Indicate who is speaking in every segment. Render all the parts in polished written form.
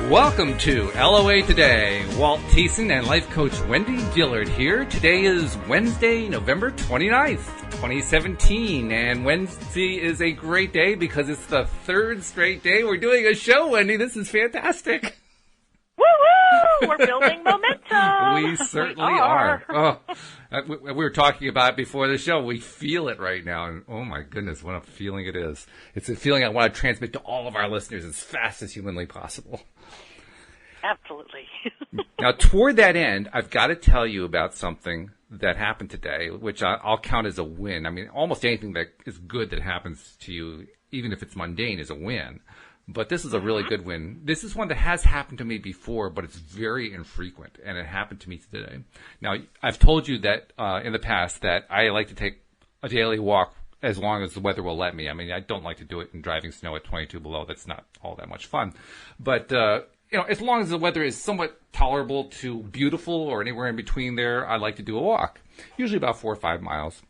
Speaker 1: Welcome to LOA Today. Walt Thiessen and life coach Wendy Dillard here. Today is Wednesday, November 29th, 2017. And Wednesday is a great day because it's the third straight day we're doing a show, Wendy. This is fantastic.
Speaker 2: Woo-woo! We're building momentum.
Speaker 1: We certainly are. Oh, we were talking about it before the show. We feel it right now. And oh my goodness, what a feeling it is. It's a feeling I want to transmit to all of our listeners as fast as humanly possible.
Speaker 2: Absolutely.
Speaker 1: Now, toward that end, I've got to tell you about something that happened today, which I'll count as a win. I mean, almost anything that is good that happens to you, even if it's mundane, is a win. But this is a really good win. This is one that has happened to me before, but it's very infrequent, and it happened to me today. Now, I've told you that in the past that I like to take a daily walk as long as the weather will let me. I mean, I don't like to do it in driving snow at 22 below. That's not all that much fun. But as long as the weather is somewhat tolerable to beautiful or anywhere in between there, I like to do a walk, usually about 4 or 5 miles.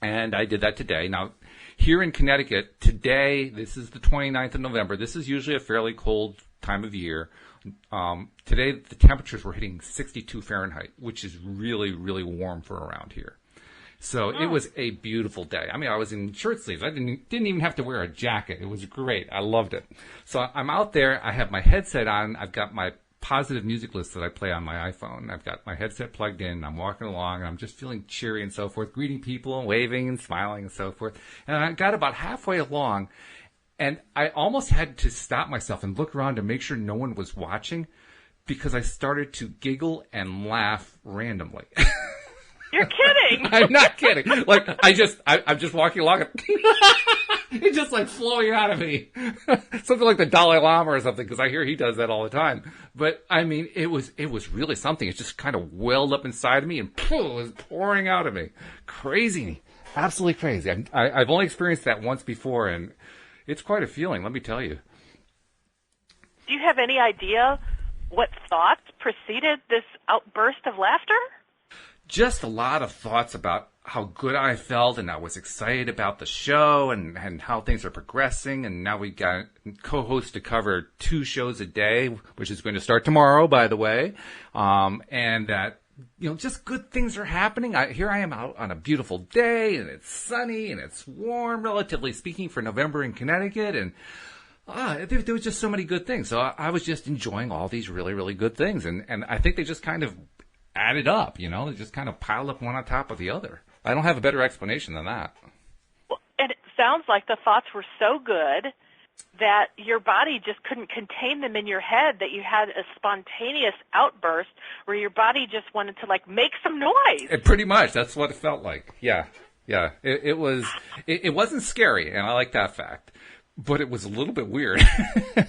Speaker 1: And I did that today. Now, here in Connecticut, today, this is the 29th of November. This is usually a fairly cold time of year. Today, the temperatures were hitting 62 Fahrenheit, which is really, really warm for around here. So it was a beautiful day. I mean, I was in shirt sleeves. I didn't even have to wear a jacket. It was great. I loved it. So I'm out there. I have my headset on. I've got my positive music list that I play on my iPhone. I've got my headset plugged in. I'm walking along, and I'm just feeling cheery and so forth, greeting people and waving and smiling and so forth. And I got about halfway along, and I almost had to stop myself and look around to make sure no one was watching because I started to giggle and laugh randomly.
Speaker 2: You're kidding.
Speaker 1: I'm not kidding. Like, I'm just walking along. It's just like flowing out of me. Something like the Dalai Lama or something, because I hear he does that all the time. But, I mean, it was really something. It just kind of welled up inside of me and it was pouring out of me. Crazy. Absolutely crazy. I've only experienced that once before, and it's quite a feeling, let me tell you.
Speaker 2: Do you have any idea what thoughts preceded this outburst of laughter?
Speaker 1: Just a lot of thoughts about how good I felt, and I was excited about the show and how things are progressing. And now we got co-hosts to cover 2 shows a day, which is going to start tomorrow, by the way. And that, just good things are happening. Here I am out on a beautiful day, and it's sunny and it's warm, relatively speaking, for November in Connecticut. And there was just so many good things. So I was just enjoying all these really, really good things. And I think they just kind of added up, they just kind of piled up one on top of the other. I don't have a better explanation than that.
Speaker 2: Well, and it sounds like the thoughts were so good that your body just couldn't contain them in your head, that you had a spontaneous outburst where your body just wanted to, make some noise.
Speaker 1: Pretty much. That's what it felt like. Yeah. It wasn't scary, and I like that fact. But it was a little bit weird. I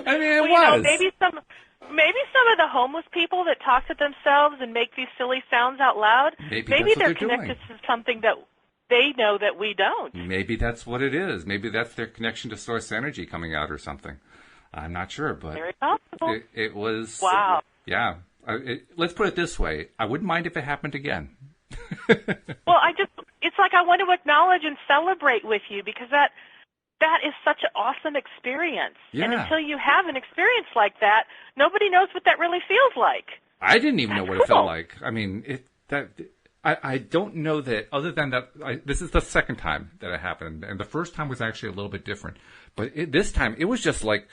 Speaker 1: mean, it was.
Speaker 2: Maybe some of the homeless people that talk to themselves and make these silly sounds out loud, maybe they're connected to something that they know that we don't.
Speaker 1: Maybe that's what it is. Maybe that's their connection to source energy coming out or something. I'm not sure, but
Speaker 2: very possible.
Speaker 1: It was.
Speaker 2: Wow.
Speaker 1: Yeah. Let's put it this way. I wouldn't mind if it happened again.
Speaker 2: Well, it's like I want to acknowledge and celebrate with you because that is such an awesome experience.
Speaker 1: Yeah.
Speaker 2: And until you have an experience like that, nobody knows what that really feels like.
Speaker 1: I didn't even know what it felt like. I mean, I don't know that, other than that, this is the second time that it happened. And the first time was actually a little bit different. But this time, it was just like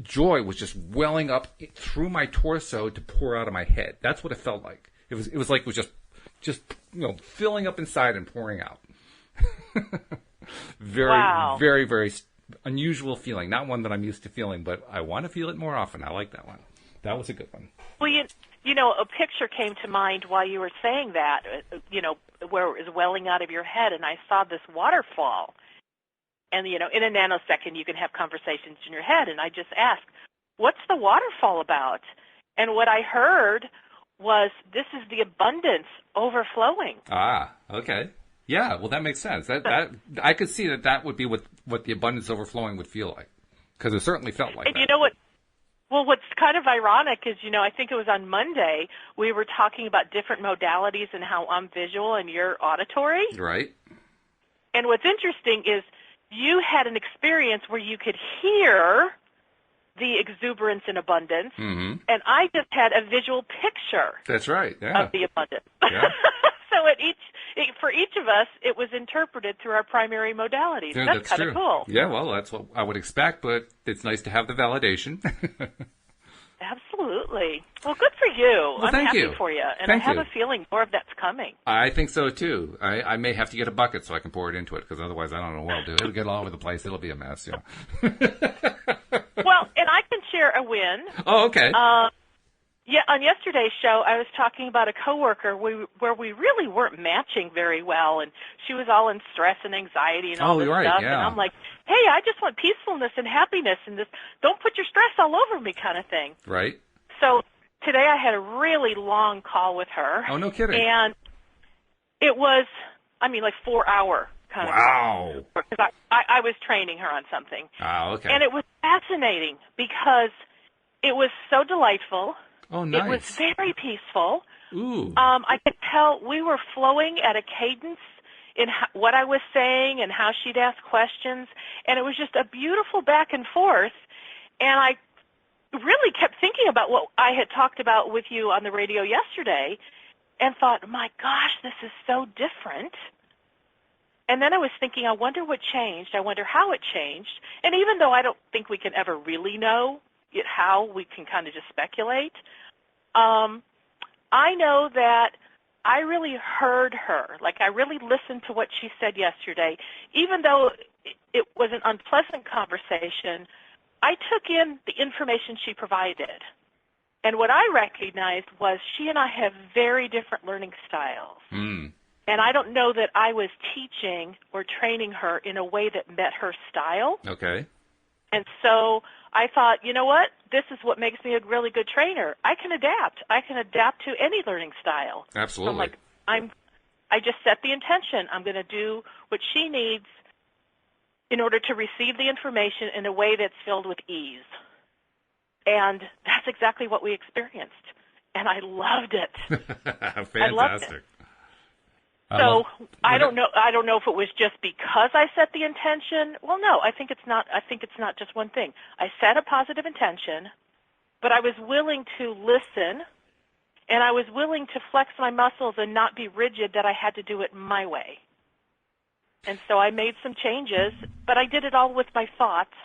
Speaker 1: joy was just welling up through my torso to pour out of my head. That's what it felt like. It was like it was just filling up inside and pouring out. Very,
Speaker 2: wow.
Speaker 1: Very, very unusual feeling. Not one that I'm used to feeling, but I want to feel it more often. I like that one. That was a good one.
Speaker 2: Well, a picture came to mind while you were saying that, where it was welling out of your head, and I saw this waterfall. And, in a nanosecond, you can have conversations in your head, and I just asked, what's the waterfall about? And what I heard was, this is the abundance overflowing.
Speaker 1: Ah, okay. Yeah, well, that makes sense. That I could see that would be what the abundance overflowing would feel like, because it certainly felt like that.
Speaker 2: And you know what? Well, what's kind of ironic is, I think it was on Monday, we were talking about different modalities and how I'm visual and you're auditory.
Speaker 1: Right.
Speaker 2: And what's interesting is you had an experience where you could hear the exuberance and abundance, and I just had a visual picture.
Speaker 1: That's right. Yeah.
Speaker 2: Of the abundance.
Speaker 1: Yeah.
Speaker 2: So for each of us, it was interpreted through our primary modalities.
Speaker 1: Yeah,
Speaker 2: that's kind of cool.
Speaker 1: Yeah, well, that's what I would expect, but it's nice to have the validation.
Speaker 2: Absolutely. Well, good for you.
Speaker 1: Well,
Speaker 2: I'm happy for you, and I have a feeling more of that's coming.
Speaker 1: I think so too. I may have to get a bucket so I can pour it into it, because otherwise I don't know what I'll do. It'll get all over the place. It'll be a mess. Yeah.
Speaker 2: Well, and I can share a win.
Speaker 1: Oh, okay.
Speaker 2: Yeah, on yesterday's show, I was talking about a coworker where we really weren't matching very well, and she was all in stress and anxiety and all this stuff.
Speaker 1: Yeah.
Speaker 2: And I'm like, hey, I just want peacefulness and happiness, and this don't put your stress all over me kind of thing.
Speaker 1: Right.
Speaker 2: So today I had a really long call with her.
Speaker 1: Oh, no kidding.
Speaker 2: And it was, like 4-hour kind of call. Because I was training her on something.
Speaker 1: Oh, okay.
Speaker 2: And it was fascinating because it was so delightful.
Speaker 1: Oh, nice.
Speaker 2: It was very peaceful.
Speaker 1: Ooh.
Speaker 2: I could tell we were flowing at a cadence in what I was saying and how she'd ask questions, and it was just a beautiful back and forth. And I really kept thinking about what I had talked about with you on the radio yesterday and thought, my gosh, this is so different. And then I was thinking, I wonder what changed. I wonder how it changed. And even though I don't think we can ever really know how, we can kind of just speculate, I know that I really heard her. Like, I really listened to what she said yesterday. Even though it was an unpleasant conversation, I took in the information she provided. And what I recognized was she and I have very different learning styles. And I don't know that I was teaching or training her in a way that met her style.
Speaker 1: Okay.
Speaker 2: And so I thought, you know what? This is what makes me a really good trainer. I can adapt. I can adapt to any learning style.
Speaker 1: Absolutely.
Speaker 2: So I just set the intention. I'm going to do what she needs in order to receive the information in a way that's filled with ease. And that's exactly what we experienced. And I loved it.
Speaker 1: Fantastic.
Speaker 2: I loved it. So I don't know if it was just because I set the intention. Well, no, I think it's not just one thing. I set a positive intention, but I was willing to listen, and I was willing to flex my muscles and not be rigid that I had to do it my way. And so I made some changes, but I did it all with my thoughts,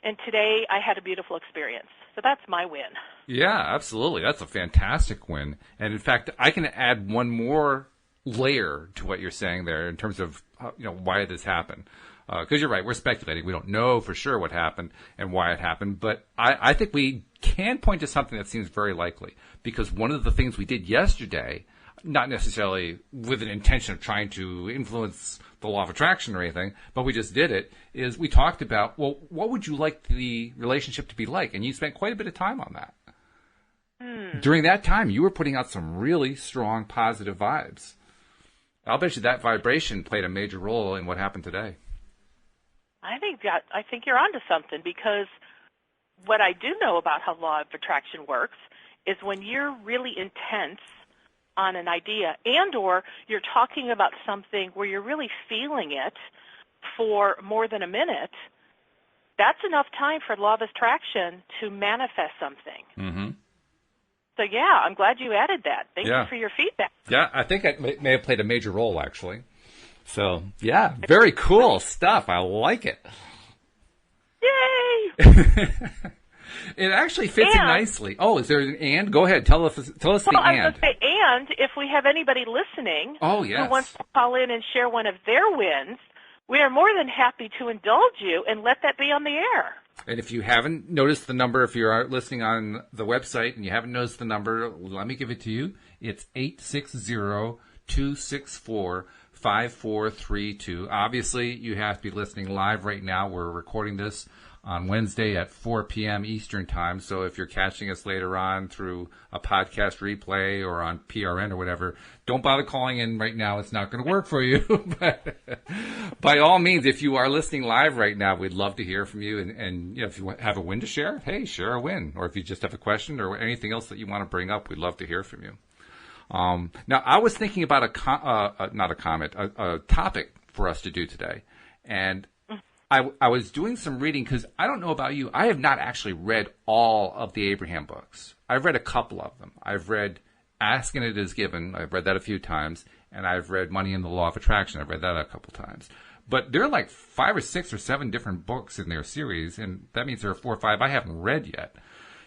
Speaker 2: and today I had a beautiful experience. So that's my win.
Speaker 1: Yeah, absolutely. That's a fantastic win. And in fact, I can add one more layer to what you're saying there in terms of why this happened, because you're right, we're speculating, we don't know for sure what happened and why it happened, but I think we can point to something that seems very likely, because one of the things we did yesterday, not necessarily with an intention of trying to influence the law of attraction or anything, but we just did it, is we talked about, well, what would you like the relationship to be like? And you spent quite a bit of time on that. During that time, you were putting out some really strong positive vibes. I'll bet you that vibration played a major role in what happened today.
Speaker 2: I think you're onto something, because what I do know about how law of attraction works is when you're really intense on an idea, and or you're talking about something where you're really feeling it for more than a minute, that's enough time for law of attraction to manifest something. Mm-hmm. So, yeah, I'm glad you added that. Thank you for your feedback.
Speaker 1: Yeah, I think it may have played a major role, actually. So, yeah, very cool stuff. I like it.
Speaker 2: Yay!
Speaker 1: It actually fits in nicely. Oh, is there an and? Go ahead. Tell us the and.
Speaker 2: I was going to say, and if we have anybody listening who wants to call in and share one of their wins, we are more than happy to indulge you and let that be on the air.
Speaker 1: And if you haven't noticed the number, if you're listening on the website and you haven't noticed the number, let me give it to you. It's 860-264-5432. Obviously, you have to be listening live right now. We're recording this on Wednesday at 4 p.m. Eastern Time. So if you're catching us later on through a podcast replay or on PRN or whatever, don't bother calling in right now. It's not going to work for you. But by all means, if you are listening live right now, we'd love to hear from you. And if you have a win to share, hey, share a win. Or if you just have a question or anything else that you want to bring up, we'd love to hear from you. Now, I was thinking about a topic for us to do today. And I was doing some reading because I don't know about you. I have not actually read all of the Abraham books. I've read a couple of them. I've read Ask and It Is Given. I've read that a few times. And I've read Money and the Law of Attraction. I've read that a couple times. But there are like 5 or 6 or 7 different books in their series. And that means there are 4 or 5 I haven't read yet.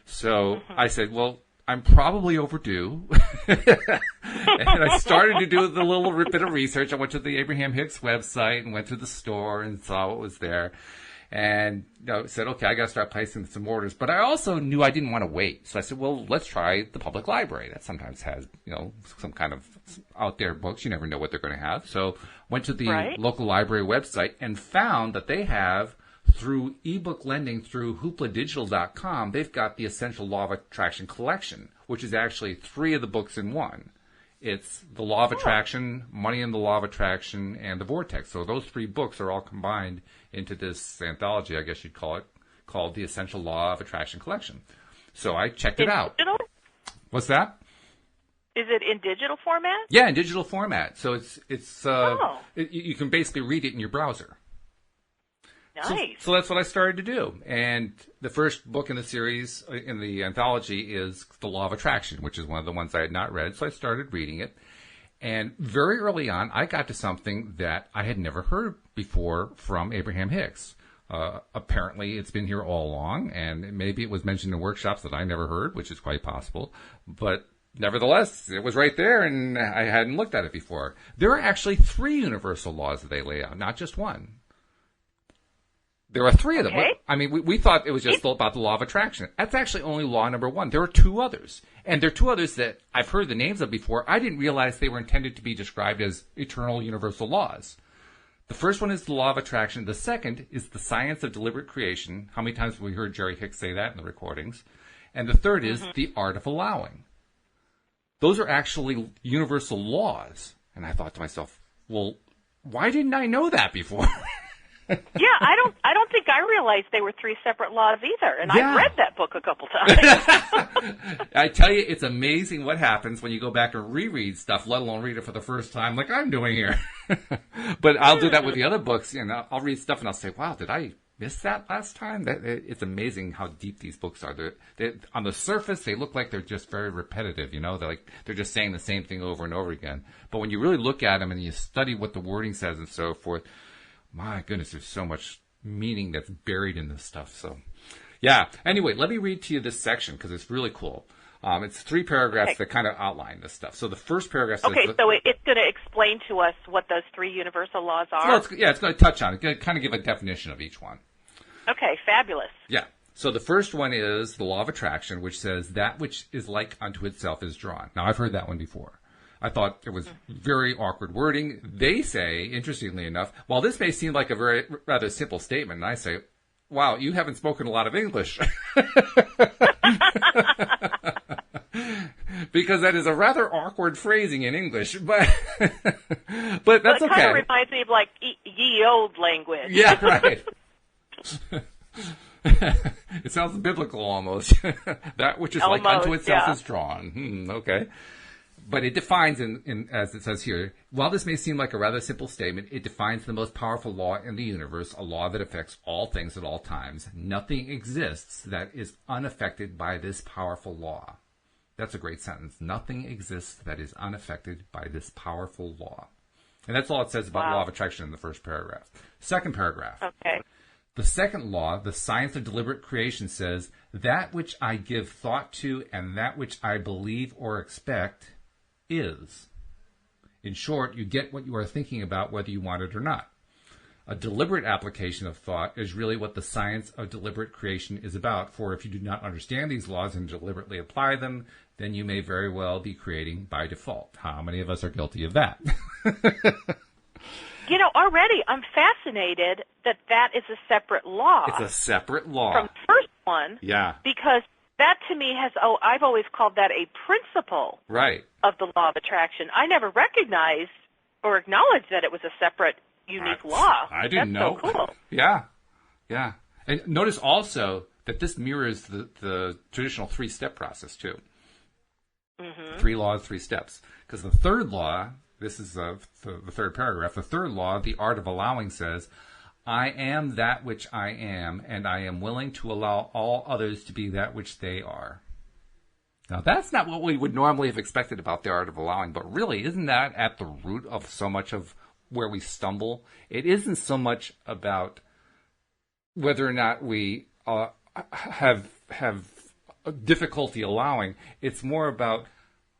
Speaker 1: So I said, well, I'm probably overdue. And I started to do the little bit of research. I went to the Abraham Hicks website and went to the store and saw what was there. And said, okay, I got to start placing some orders. But I also knew I didn't want to wait. So I said, well, let's try the public library. That sometimes has, some kind of out there books. You never know what they're going to have. So went to the local library website and found that they have, through ebook lending through hoopladigital.com, they've got the Essential Law of Attraction collection, which is actually 3 of the books in one. It's the Law of Attraction, Money and the Law of Attraction, and the Vortex. So those 3 books are all combined into this anthology, I guess you'd call it, called the Essential Law of Attraction collection. So I checked it out.
Speaker 2: Digital?
Speaker 1: What's that?
Speaker 2: Is it in digital format?
Speaker 1: Yeah, in digital format. So you can basically read it in your browser.
Speaker 2: Nice.
Speaker 1: So that's what I started to do. And the first book in the series, in the anthology, is The Law of Attraction, which is one of the ones I had not read. So I started reading it. And very early on, I got to something that I had never heard before from Abraham Hicks. Apparently, it's been here all along, and maybe it was mentioned in workshops that I never heard, which is quite possible. But nevertheless, it was right there, and I hadn't looked at it before. There are actually 3 universal laws that they lay out, not just one. There are 3 of them.
Speaker 2: Okay.
Speaker 1: I mean, we thought it was just about the law of attraction. That's actually only law number 1. There are 2 others. And there are 2 others that I've heard the names of before. I didn't realize they were intended to be described as eternal universal laws. The first one is the law of attraction. The second is the science of deliberate creation. How many times have we heard Jerry Hicks say that in the recordings? And the third is the art of allowing. Those are actually universal laws. And I thought to myself, well, why didn't I know that before?
Speaker 2: Yeah, I don't think I realized they were 3 separate laws either, and I've read that book a couple times.
Speaker 1: I tell you, it's amazing what happens when you go back and reread stuff, let alone read it for the first time, like I'm doing here. But I'll do that with the other books, and I'll read stuff and I'll say, wow, did I miss that last time? It's amazing how deep these books are. They're on the surface, they look like they're just very repetitive, they're just saying the same thing over and over again. But when you really look at them and you study what the wording says and so forth, my goodness, there's so much meaning that's buried in this stuff. So, yeah. Anyway, let me read to you this section because it's really cool. It's 3 paragraphs that kind of outline this stuff. So the first paragraph says...
Speaker 2: Okay, so it's going to explain to us what those 3 universal laws are?
Speaker 1: Well, it's going to touch on it. It's going to kind of give a definition of each one.
Speaker 2: Okay, fabulous.
Speaker 1: Yeah. So the first one is the law of attraction, which says that which is like unto itself is drawn. Now, I've heard that one before. I thought it was very awkward wording. They say, interestingly enough, while this may seem like a rather simple statement, and I say, wow, you haven't spoken a lot of English. Because that is a rather awkward phrasing in English, but that's okay. It
Speaker 2: kind of reminds me of like ye old language.
Speaker 1: Yeah, right. It sounds biblical almost. That which is like unto itself is drawn. Okay. But it defines, as it says here, while this may seem like a rather simple statement, it defines the most powerful law in the universe, a law that affects all things at all times. Nothing exists that is unaffected by this powerful law. That's a great sentence. Nothing exists that is unaffected by this powerful law. And that's all it says about law of attraction in the first paragraph. Second paragraph.
Speaker 2: Okay.
Speaker 1: The second law, the science of deliberate creation, says, that which I give thought to and that which I believe or expect is. In short, you get what you are thinking about whether you want it or not. A deliberate application of thought is really what the science of deliberate creation is about, for if you do not understand these laws and deliberately apply them, then you may very well be creating by default. How many of us are guilty of that?
Speaker 2: Already I'm fascinated that is a separate law.
Speaker 1: It's a separate law.
Speaker 2: From the first one.
Speaker 1: Yeah.
Speaker 2: Because that to me I've always called that a principle.
Speaker 1: Right.
Speaker 2: Of the law of attraction. I never recognized or acknowledged that it was a separate, unique law.
Speaker 1: I didn't know.
Speaker 2: So cool.
Speaker 1: Yeah. Yeah. And notice also that this mirrors the traditional 3-step process, too. Mm-hmm. 3 laws, 3 steps. Because the third law, this is the third paragraph, the third law, the art of allowing, says, I am that which I am, and I am willing to allow all others to be that which they are. Now, that's not what we would normally have expected about the art of allowing, but really, isn't that at the root of so much of where we stumble? It isn't so much about whether or not we have difficulty allowing. It's more about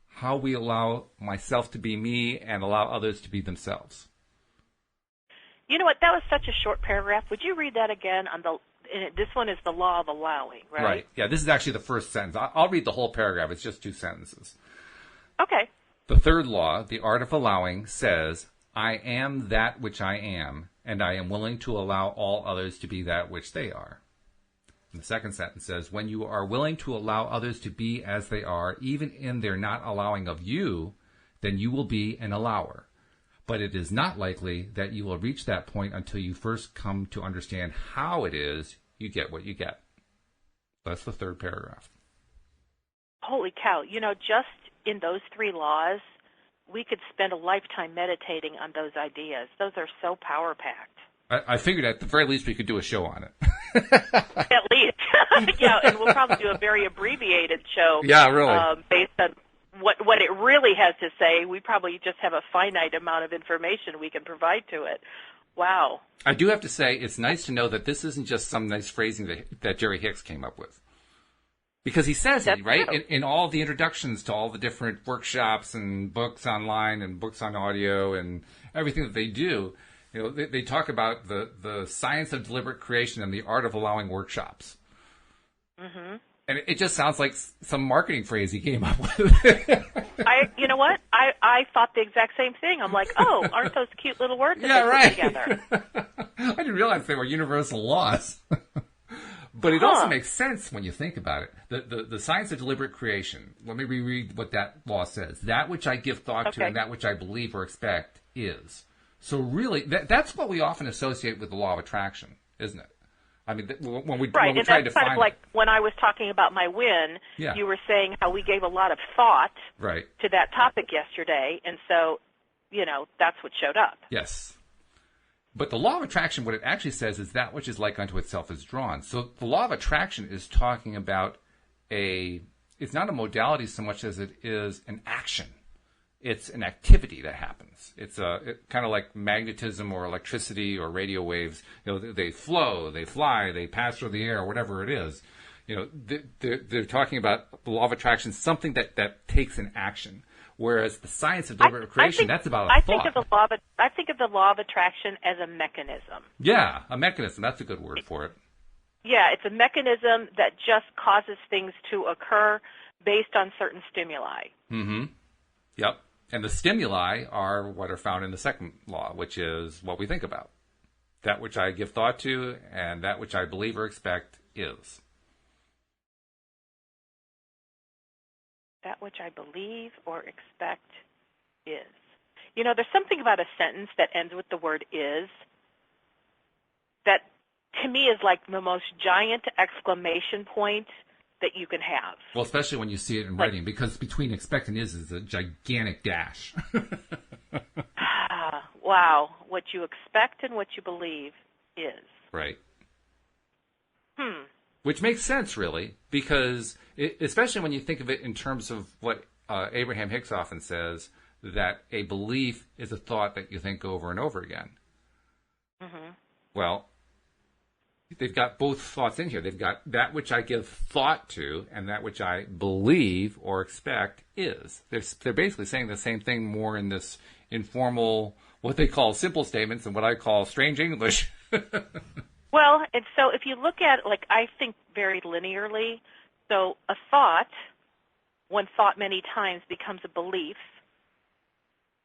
Speaker 1: how we allow myself to be me and allow others to be themselves.
Speaker 2: You know what? That was such a short paragraph. Would you read that again? This one is the law of allowing, right?
Speaker 1: Right. Yeah, this is actually the first sentence. I'll read the whole paragraph. It's just 2 sentences.
Speaker 2: Okay.
Speaker 1: The third law, the art of allowing, says, I am that which I am, and I am willing to allow all others to be that which they are. And the second sentence says, when you are willing to allow others to be as they are, even in their not allowing of you, then you will be an allower. But it is not likely that you will reach that point until you first come to understand how it is you get what you get. That's the third paragraph.
Speaker 2: Holy cow. You know, just in those 3 laws, we could spend a lifetime meditating on those ideas. Those are so power-packed.
Speaker 1: I figured at the very least we could do a show on it.
Speaker 2: At least. Yeah, and we'll probably do a very abbreviated show.
Speaker 1: Yeah, really.
Speaker 2: Based on what it really has to say. We probably just have a finite amount of information we can provide to it. Wow.
Speaker 1: I do have to say, it's nice to know that this isn't just some nice phrasing that Jerry Hicks came up with. Because he says it, right? In all the introductions to all the different workshops and books online and books on audio and everything that they do, you know, they talk about the science of deliberate creation and the art of allowing workshops. Mm-hmm. And it just sounds like some marketing phrase he came up with.
Speaker 2: You know what? I thought the exact same thing. I'm like, oh, aren't those cute little words that they put together?
Speaker 1: I didn't realize they were universal laws. But it also makes sense when you think about it. The science of deliberate creation, let me reread what that law says. That which I give thought to and that which I believe or expect is. So really, that's what we often associate with the law of attraction, isn't it? I mean, when we try to define it. Right, and that's kind of
Speaker 2: like when I was talking about my win, you were saying how we gave a lot of thought to that topic yesterday, and so, you know, that's what showed up.
Speaker 1: Yes. But the law of attraction, what it actually says is that which is like unto itself is drawn. So the law of attraction is talking about it's not a modality so much as it is an action. It's an activity that happens. It's kind of like magnetism or electricity or radio waves. You know, they flow, they fly, they pass through the air, or whatever it is. You know, they're talking about the law of attraction, something that takes an action. Whereas the science of deliberate creation, that's about a thought.
Speaker 2: I think of the law of attraction as a mechanism.
Speaker 1: Yeah, a mechanism. That's a good word for it.
Speaker 2: Yeah, it's a mechanism that just causes things to occur based on certain stimuli.
Speaker 1: Mm-hmm. Yep. And the stimuli are what are found in the second law, which is what we think about. That which I give thought to and that which I believe or expect is.
Speaker 2: That which I believe or expect is. You know, there's something about a sentence that ends with the word is that to me is like the most giant exclamation point that you can have.
Speaker 1: Well, especially when you see it in writing, because between expect and is a gigantic dash.
Speaker 2: Wow. What you expect and what you believe is.
Speaker 1: Right. Which makes sense, really, because especially when you think of it in terms of what Abraham Hicks often says, that a belief is a thought that you think over and over again. Mm-hmm. Well, they've got both thoughts in here. They've got that which I give thought to and that which I believe or expect is. They're basically saying the same thing more in this informal, what they call simple statements and what I call strange English.
Speaker 2: Well, and so if you look at, like, I think very linearly, so a thought, when thought many times, becomes a belief.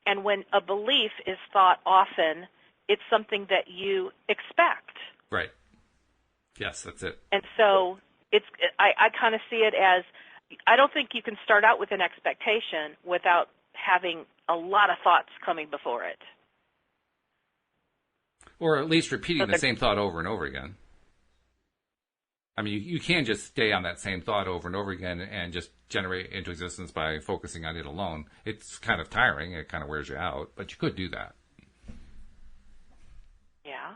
Speaker 2: And when a belief is thought often, it's something that you expect.
Speaker 1: Right. Yes, that's it.
Speaker 2: And so I kind of see it as, I don't think you can start out with an expectation without having a lot of thoughts coming before it.
Speaker 1: Or at least repeating the same thought over and over again. I mean, you can just stay on that same thought over and over again and just generate it into existence by focusing on it alone. It's kind of tiring. It kind of wears you out, but you could do that.
Speaker 2: Yeah.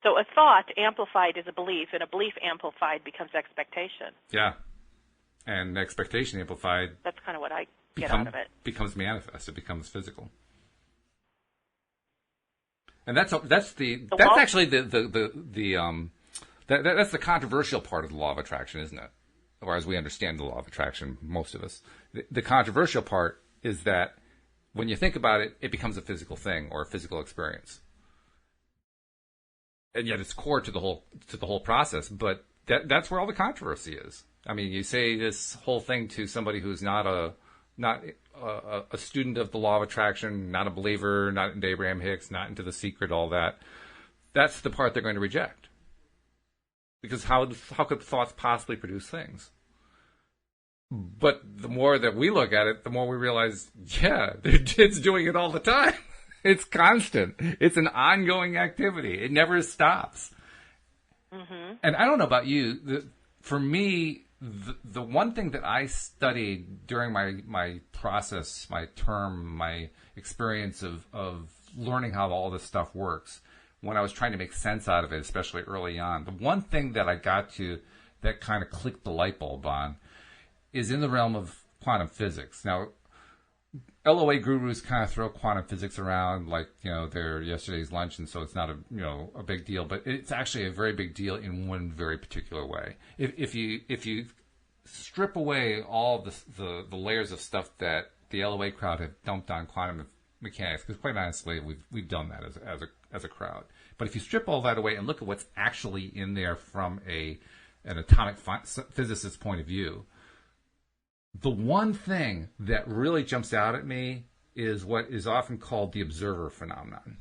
Speaker 2: So a thought amplified is a belief, and a belief amplified becomes expectation.
Speaker 1: Yeah. And expectation amplified.
Speaker 2: That's kind of what I get out of it.
Speaker 1: Becomes manifest. It becomes physical. And that's actually that's the controversial part of the law of attraction, isn't it? Or as we understand the law of attraction, most of us. The controversial part is that when you think about it, it becomes a physical thing or a physical experience. And yet it's core to the whole process, but that's where all the controversy is. I mean, you say this whole thing to somebody who's not a student of the law of attraction, not a believer, not into Abraham Hicks, not into The Secret, all that. That's the part they're going to reject. Because how could thoughts possibly produce things? But the more that we look at it, the more we realize, yeah, it's doing it all the time. It's constant. It's an ongoing activity. It never stops. Mm-hmm. And I don't know about you. For me, the one thing that I studied during my process, my experience of learning how all this stuff works, when I was trying to make sense out of it, especially early on, the one thing that I got to that kind of clicked the light bulb on is in the realm of quantum physics. Now, LOA gurus kind of throw quantum physics around like, they're yesterday's lunch, and so it's not a big deal, but it's actually a very big deal in one very particular way. If you strip away all the layers of stuff that the LOA crowd have dumped on quantum mechanics, because quite honestly, we've done that as a crowd. But if you strip all that away and look at what's actually in there from an atomic physicist's point of view, the one thing that really jumps out at me is what is often called the observer phenomenon,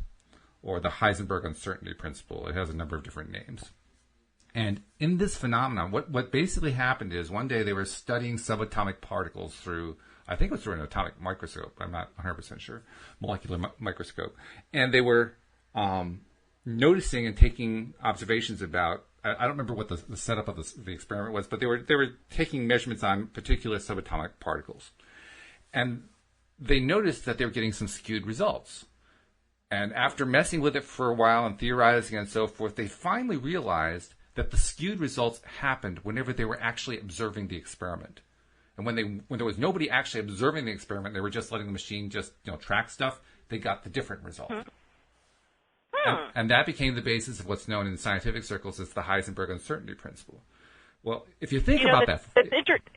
Speaker 1: or the Heisenberg uncertainty principle. It has a number of different names. And in this phenomenon, what basically happened is one day they were studying subatomic particles through, I think it was through an atomic microscope, I'm not 100% sure, molecular microscope. And they were noticing and taking observations about, I don't remember what the setup of the experiment was, but they were taking measurements on particular subatomic particles. And they noticed that they were getting some skewed results. And after messing with it for a while and theorizing and so forth, they finally realized that the skewed results happened whenever they were actually observing the experiment. And when there was nobody actually observing the experiment, they were just letting the machine just track stuff, they got the different result. And that became the basis of what's known in scientific circles as the Heisenberg uncertainty principle. Well, if you think about that...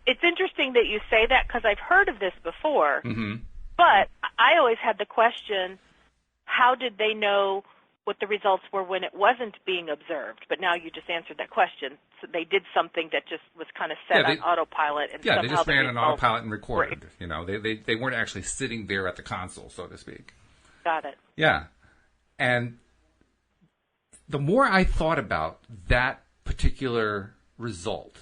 Speaker 2: It's interesting that you say that, because I've heard of this before,
Speaker 1: mm-hmm.
Speaker 2: but I always had the question, how did they know what the results were when it wasn't being observed? But now you just answered that question. So they did something that just was kind of set on autopilot. And
Speaker 1: they just ran on autopilot and recorded. Right. They weren't actually sitting there at the console, so to speak.
Speaker 2: Got it.
Speaker 1: Yeah. And the more I thought about that particular result,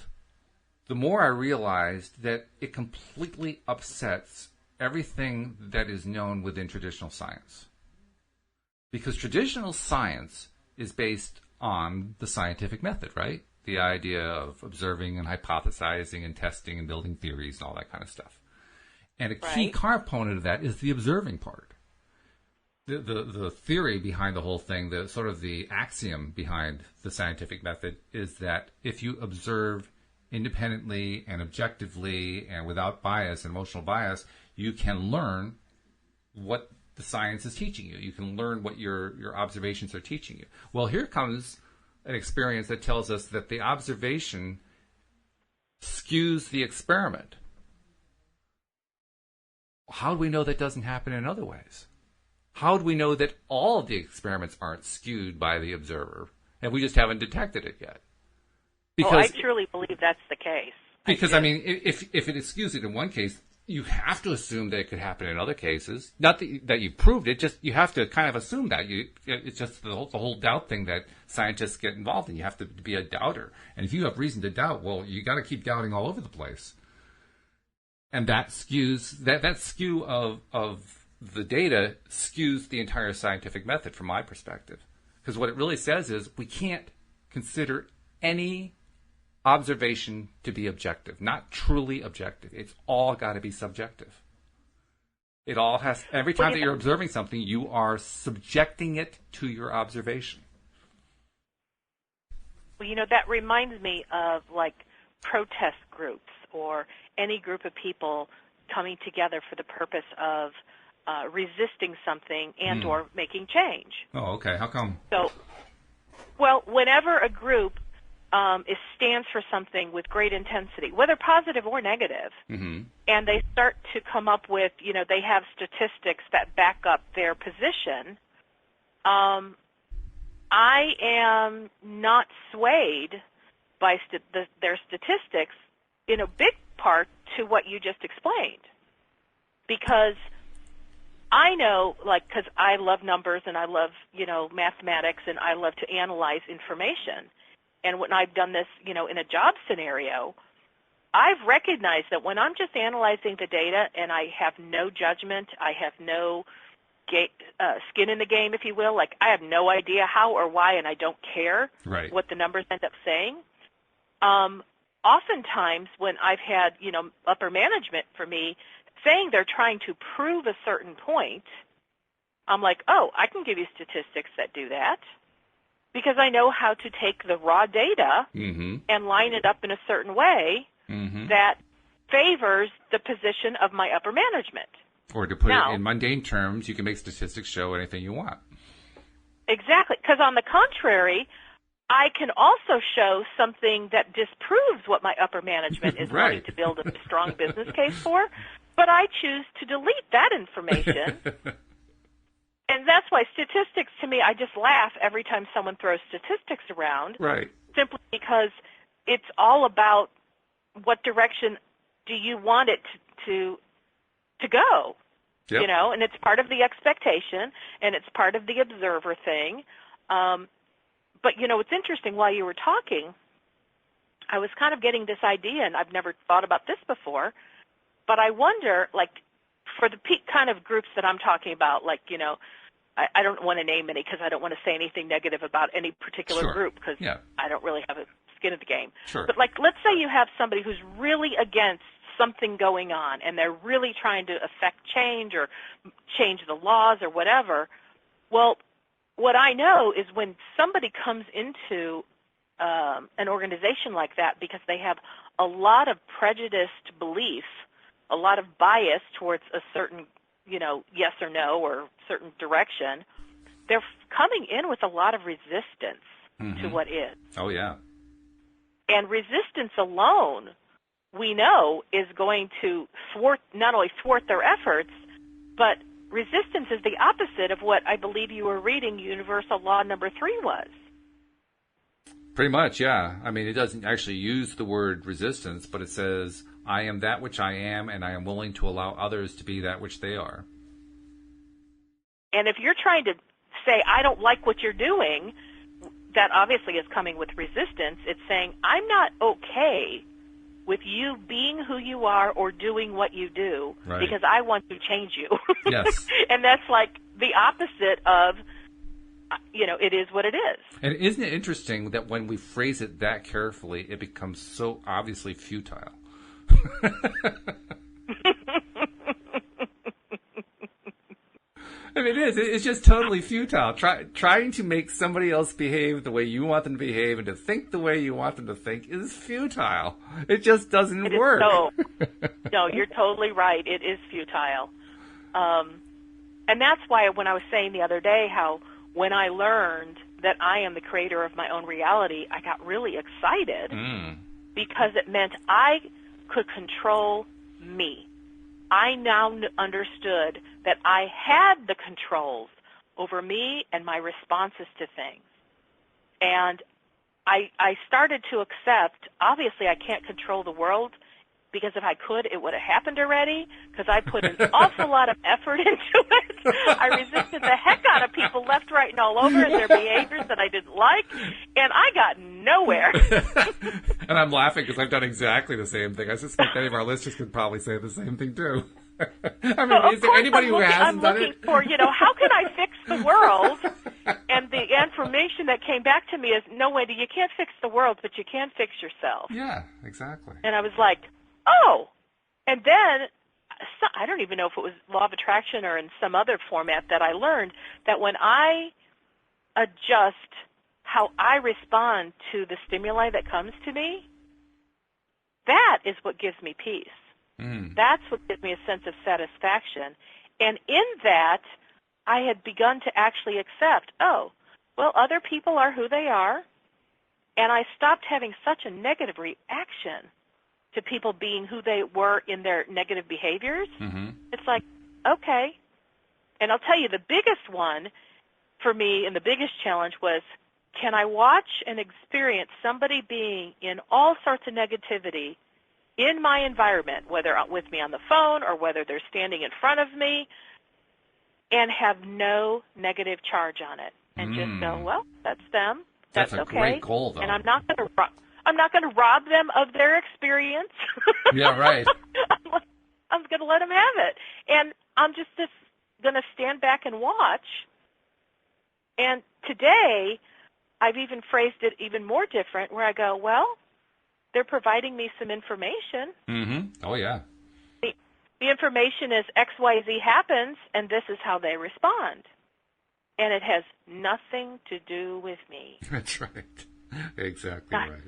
Speaker 1: the more I realized that it completely upsets everything that is known within traditional science. Because traditional science is based on the scientific method, right? The idea of observing and hypothesizing and testing and building theories and all that kind of stuff. And a key component of that is the observing part. The theory behind the whole thing, the sort of the axiom behind the scientific method is that if you observe independently and objectively and without bias and emotional bias, you can learn what the science is teaching you. You can learn what your observations are teaching you. Well, here comes an experience that tells us that the observation skews the experiment. How do we know that doesn't happen in other ways? How do we know that all of the experiments aren't skewed by the observer, and we just haven't detected it yet?
Speaker 2: Because, I truly believe that's the case.
Speaker 1: Because, I mean, if it skews it in one case, you have to assume that it could happen in other cases. Not that you proved it, just you have to kind of assume that. It's just the whole doubt thing that scientists get involved in. You have to be a doubter. And if you have reason to doubt, well, you got to keep doubting all over the place. And that skews, that skew of the data skews the entire scientific method from my perspective. Because what it really says is we can't consider any observation to be objective, not truly objective. It's all got to be subjective. It all has, every time that you're observing something, you are subjecting it to your observation.
Speaker 2: Well, that reminds me of like protest groups or any group of people coming together for the purpose of resisting something and or making change.
Speaker 1: Oh, okay. How come?
Speaker 2: So, well, whenever a group stands for something with great intensity, whether positive or negative, and they start to come up with, they have statistics that back up their position, I am not swayed by their statistics in a big part to what you just explained. Because I know, because I love numbers and I love, mathematics and I love to analyze information. And when I've done this, in a job scenario, I've recognized that when I'm just analyzing the data and I have no judgment, I have no skin in the game, if you will, like I have no idea how or why and I don't care what the numbers end up saying. Oftentimes when I've had, upper management for me saying they're trying to prove a certain point, I'm like, oh, I can give you statistics that do that because I know how to take the raw data and line it up in a certain way that favors the position of my upper management.
Speaker 1: Or to put it in mundane terms, you can make statistics show anything you want.
Speaker 2: Exactly, because on the contrary, I can also show something that disproves what my upper management is wanting to build a strong business case for, but I choose to delete that information. And that's why statistics, to me, I just laugh every time someone throws statistics around, simply because it's all about what direction do you want it to go, and it's part of the expectation, and it's part of the observer thing. But, it's interesting, while you were talking, I was kind of getting this idea, and I've never thought about this before, but I wonder, for the kind of groups that I'm talking about, I don't want to name any because I don't want to say anything negative about any particular group because I don't really have a skin in the game. But, let's say you have somebody who's really against something going on, and they're really trying to affect change or change the laws or whatever. Well, what I know is when somebody comes into an organization like that because they have a lot of prejudiced belief, a lot of bias towards a certain, yes or no or certain direction, they're coming in with a lot of resistance to what is.
Speaker 1: Oh, yeah.
Speaker 2: And resistance alone, we know, is going to not only thwart their efforts, but resistance is the opposite of what I believe you were reading Universal Law number 3 was.
Speaker 1: Pretty much, yeah. I mean, it doesn't actually use the word resistance, but it says, I am that which I am, and I am willing to allow others to be that which they are.
Speaker 2: And if you're trying to say, I don't like what you're doing, that obviously is coming with resistance. It's saying, I'm not okay with you being who you are or doing what you do because I want to change you.
Speaker 1: Yes.
Speaker 2: And that's like the opposite of, it is what it is.
Speaker 1: And isn't it interesting that when we phrase it that carefully, it becomes so obviously futile? I mean, it is. It's just totally futile. Trying to make somebody else behave the way you want them to behave and to think the way you want them to think is futile. It just doesn't work.
Speaker 2: No, you're totally right. It is futile. And that's why when I was saying the other day how when I learned that I am the creator of my own reality, I got really excited because it meant I could control me. I now understood that I had the controls over me and my responses to things. And I started to accept, obviously I can't control the world, because if I could, it would have happened already, because I put an awful lot of effort into it. I resisted the heck out of people left, right, and all over and their behaviors that I didn't like, and I got nowhere.
Speaker 1: And I'm laughing because I've done exactly the same thing. I suspect any of our listeners could probably say the same thing, too. I mean,
Speaker 2: so
Speaker 1: is there anybody who hasn't done it?
Speaker 2: I'm looking for, how can I fix the world? And the information that came back to me is, no, Wendy, you can't fix the world, but you can fix yourself.
Speaker 1: Yeah, exactly.
Speaker 2: And I was like, oh. And then, I don't even know if it was Law of Attraction or in some other format that I learned that when I adjust how I respond to the stimuli that comes to me, that is what gives me peace. That's what gives me a sense of satisfaction. And in that, I had begun to actually accept, oh, well, other people are who they are, and I stopped having such a negative reaction to people being who they were in their negative behaviors. It's like, okay. And I'll tell you, the biggest one for me and the biggest challenge was, can I watch and experience somebody being in all sorts of negativity in my environment, whether with me on the phone or whether they're standing in front of me, and have no negative charge on it, and just go, well, that's them. That's
Speaker 1: a
Speaker 2: okay.
Speaker 1: great goal, though.
Speaker 2: And I'm not going to rob them of their experience.
Speaker 1: Yeah, right.
Speaker 2: I'm going to let them have it, and I'm just going to stand back and watch. And today, I've even phrased it even more different, where I go, well, they're providing me some information.
Speaker 1: Oh, yeah.
Speaker 2: The information is XYZ happens, and this is how they respond. And it has nothing to do with me.
Speaker 1: That's right. Exactly right.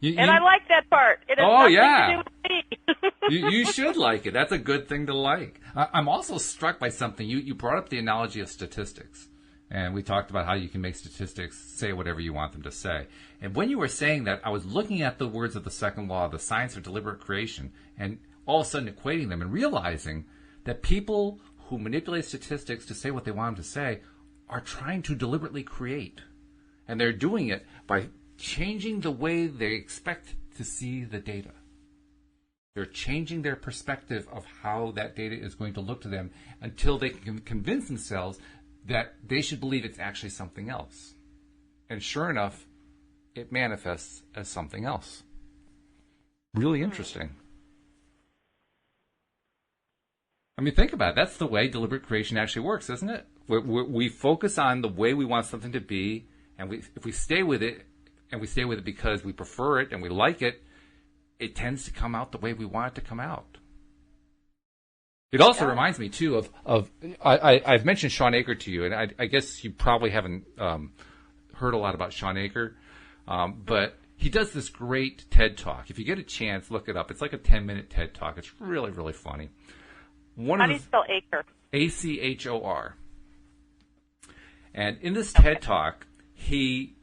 Speaker 2: I like that part. It has nothing to do with me.
Speaker 1: You should like it. That's a good thing to like. I'm also struck by something. You brought up the analogy of statistics. And we talked about how you can make statistics say whatever you want them to say. And when you were saying that, I was looking at the words of the second law, the science of deliberate creation, and all of a sudden equating them and realizing that people who manipulate statistics to say what they want them to say are trying to deliberately create. And they're doing it by changing the way they expect to see the data. They're changing their perspective of how that data is going to look to them until they can convince themselves that they should believe it's actually something else. And sure enough, it manifests as something else. Really interesting. I mean, think about it. That's the way deliberate creation actually works, isn't it? We focus on the way we want something to be, and if we stay with it, and we stay with it because we prefer it and we like it, it tends to come out the way we want it to come out. It also reminds me, too, of I've mentioned Sean Aker to you, and I guess you probably haven't heard a lot about Sean Aker, but he does this great TED Talk. If you get a chance, look it up. It's like a 10-minute TED Talk. It's really, really funny.
Speaker 2: How do you spell Aker?
Speaker 1: Achor. And in this TED Talk, he